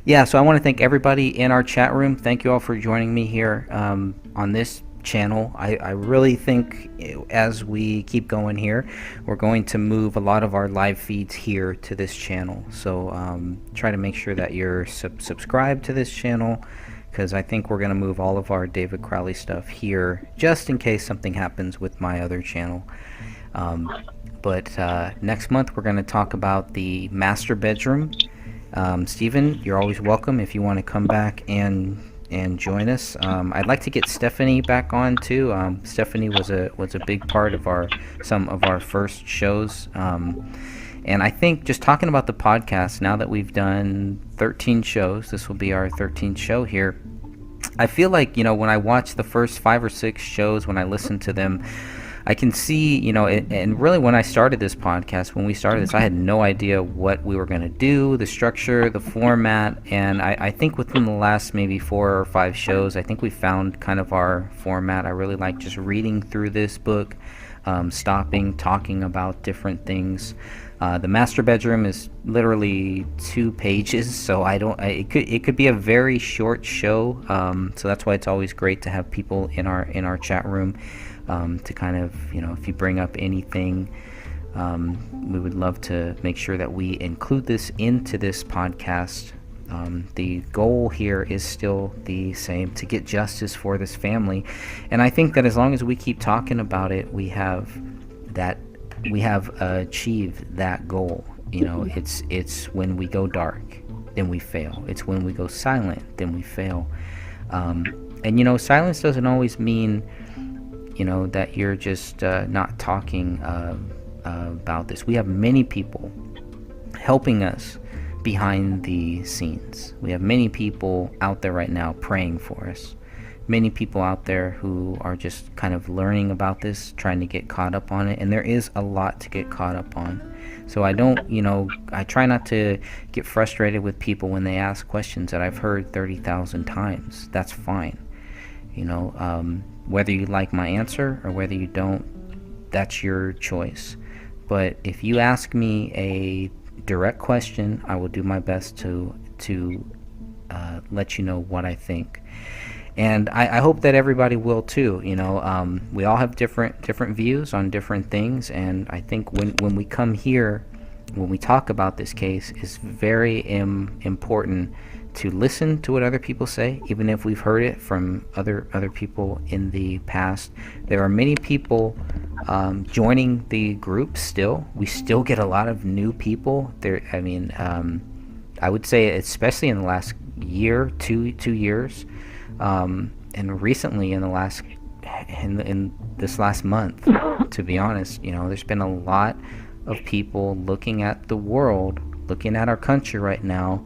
Yeah, so I want to thank everybody in our chat room. Thank you all for joining me here on this channel. I really think as we keep going here, we're going to move a lot of our live feeds here to this channel. So try to make sure that you're subscribed to this channel, because I think we're going to move all of our David Crowley stuff here just in case something happens with my other channel. But next month we're going to talk about the master bedroom. Stephen, you're always welcome if you want to come back and join us. I'd like to get Stephanie back on too. Stephanie was a big part of some of our first shows. And I think just talking about the podcast, now that we've done 13 shows, this will be our 13th show here. I feel like, when I watch the first 5 or 6 shows, when I listen to them, I can see, and really when I started this podcast, when we started this, I had no idea what we were going to do, the structure, the format, and I think within the last maybe 4 or 5 shows, I think we found kind of our format. I really like just reading through this book, stopping, talking about different things. The master bedroom is literally 2 pages, so it could be a very short show, so that's why it's always great to have people in our chat room. To kind of, if you bring up anything, we would love to make sure that we include this into this podcast. The goal here is still the same, to get justice for this family. And I think that as long as we keep talking about it, we have achieved that goal. It's when we go dark, then we fail. It's when we go silent, then we fail. And silence doesn't always mean that you're just not talking about this. We have many people helping us behind the scenes. We have many people out there right now praying for us. Many people out there who are just kind of learning about this, trying to get caught up on it. And there is a lot to get caught up on. So I try not to get frustrated with people when they ask questions that I've heard 30,000 times. That's fine. Whether you like my answer or whether you don't, that's your choice. But if you ask me a direct question, I will do my best to let you know what I think. And I hope that everybody will too. We all have different views on different things, and I think when we come here, when we talk about this case, it's very important to listen to what other people say, even if we've heard it from other people in the past. There are many people joining the group still. We still get a lot of new people there. I would say especially in the last year, 2 years, and recently in this last month, to be honest, there's been a lot of people looking at the world, looking at our country right now,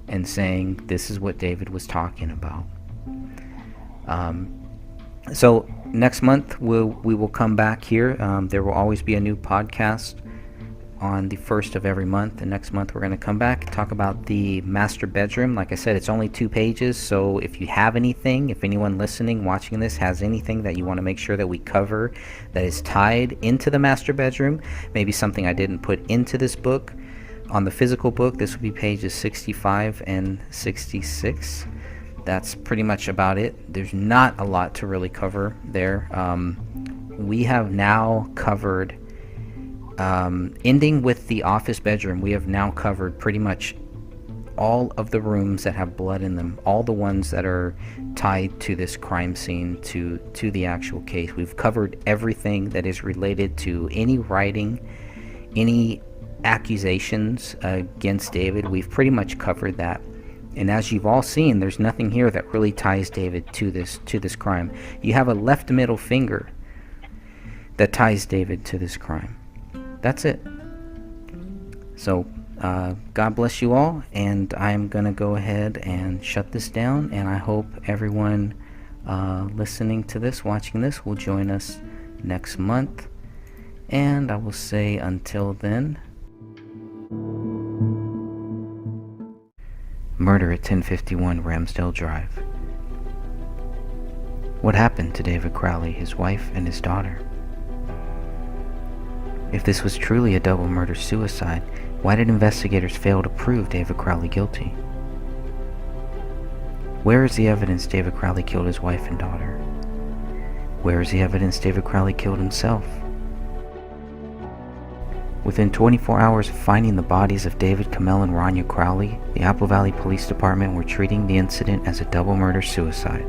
and saying this is what David was talking about. So next month we will come back here. There will always be a new podcast on the first of every month, and next month we're going to come back and talk about the master bedroom. Like I said, it's only 2 pages, so if you have anything, if anyone listening, watching this has anything that you want to make sure that we cover that is tied into the master bedroom, maybe something I didn't put into this book. On the physical book, this will be pages 65 and 66. That's pretty much about it. There's not a lot to really cover there. We have now covered, ending with the office bedroom, we have now covered pretty much all of the rooms that have blood in them, all the ones that are tied to this crime scene, to the actual case. We've covered everything that is related to any writing, any accusations against David. We've pretty much covered that, and as you've all seen, there's nothing here that really ties David to this crime. You have a left middle finger that ties David to this crime. That's it. So God bless you all, and I'm gonna go ahead and shut this down, and I hope everyone listening to this, watching this, will join us next month. And I will say until then, Murder at 1051 Ramsdale Drive. What happened to David Crowley, his wife, and his daughter? If this was truly a double murder-suicide, why did investigators fail to prove David Crowley guilty? Where is the evidence David Crowley killed his wife and daughter? Where is the evidence David Crowley killed himself? Within 24 hours of finding the bodies of David Kamel and Rania Crowley, the Apple Valley Police Department were treating the incident as a double murder-suicide.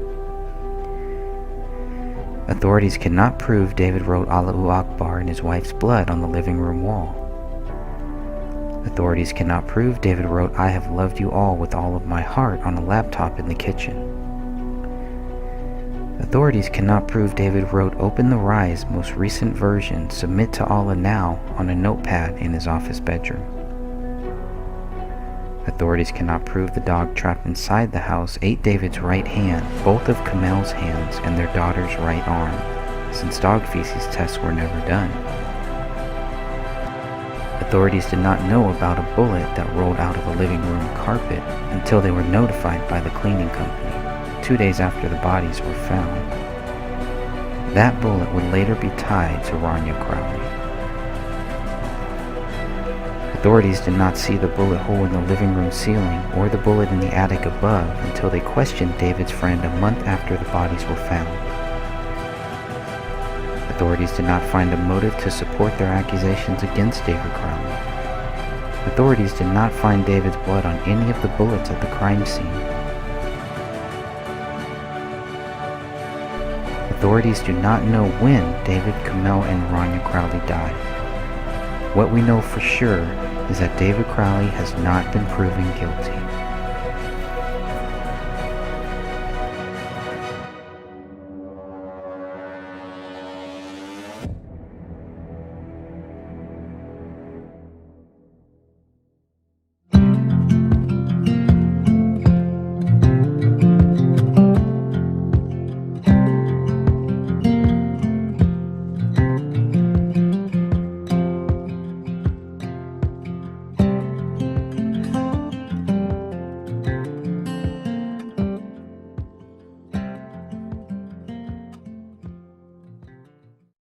Authorities cannot prove David wrote Allahu Akbar in his wife's blood on the living room wall. Authorities cannot prove David wrote I have loved you all with all of my heart on a laptop in the kitchen. Authorities cannot prove David wrote Open the Rise most recent version Submit to Allah Now on a notepad in his office bedroom. Authorities cannot prove the dog trapped inside the house ate David's right hand, both of Kamel's hands, and their daughter's right arm, since dog feces tests were never done. Authorities did not know about a bullet that rolled out of a living room carpet until they were notified by the cleaning company, 2 days after the bodies were found. That bullet would later be tied to Rania Crowley. Authorities did not see the bullet hole in the living room ceiling or the bullet in the attic above until they questioned David's friend a month after the bodies were found. Authorities did not find a motive to support their accusations against David Crowley. Authorities did not find David's blood on any of the bullets at the crime scene. Authorities do not know when David Kamel and Rania Crowley died. What we know for sure is that David Crowley has not been proven guilty.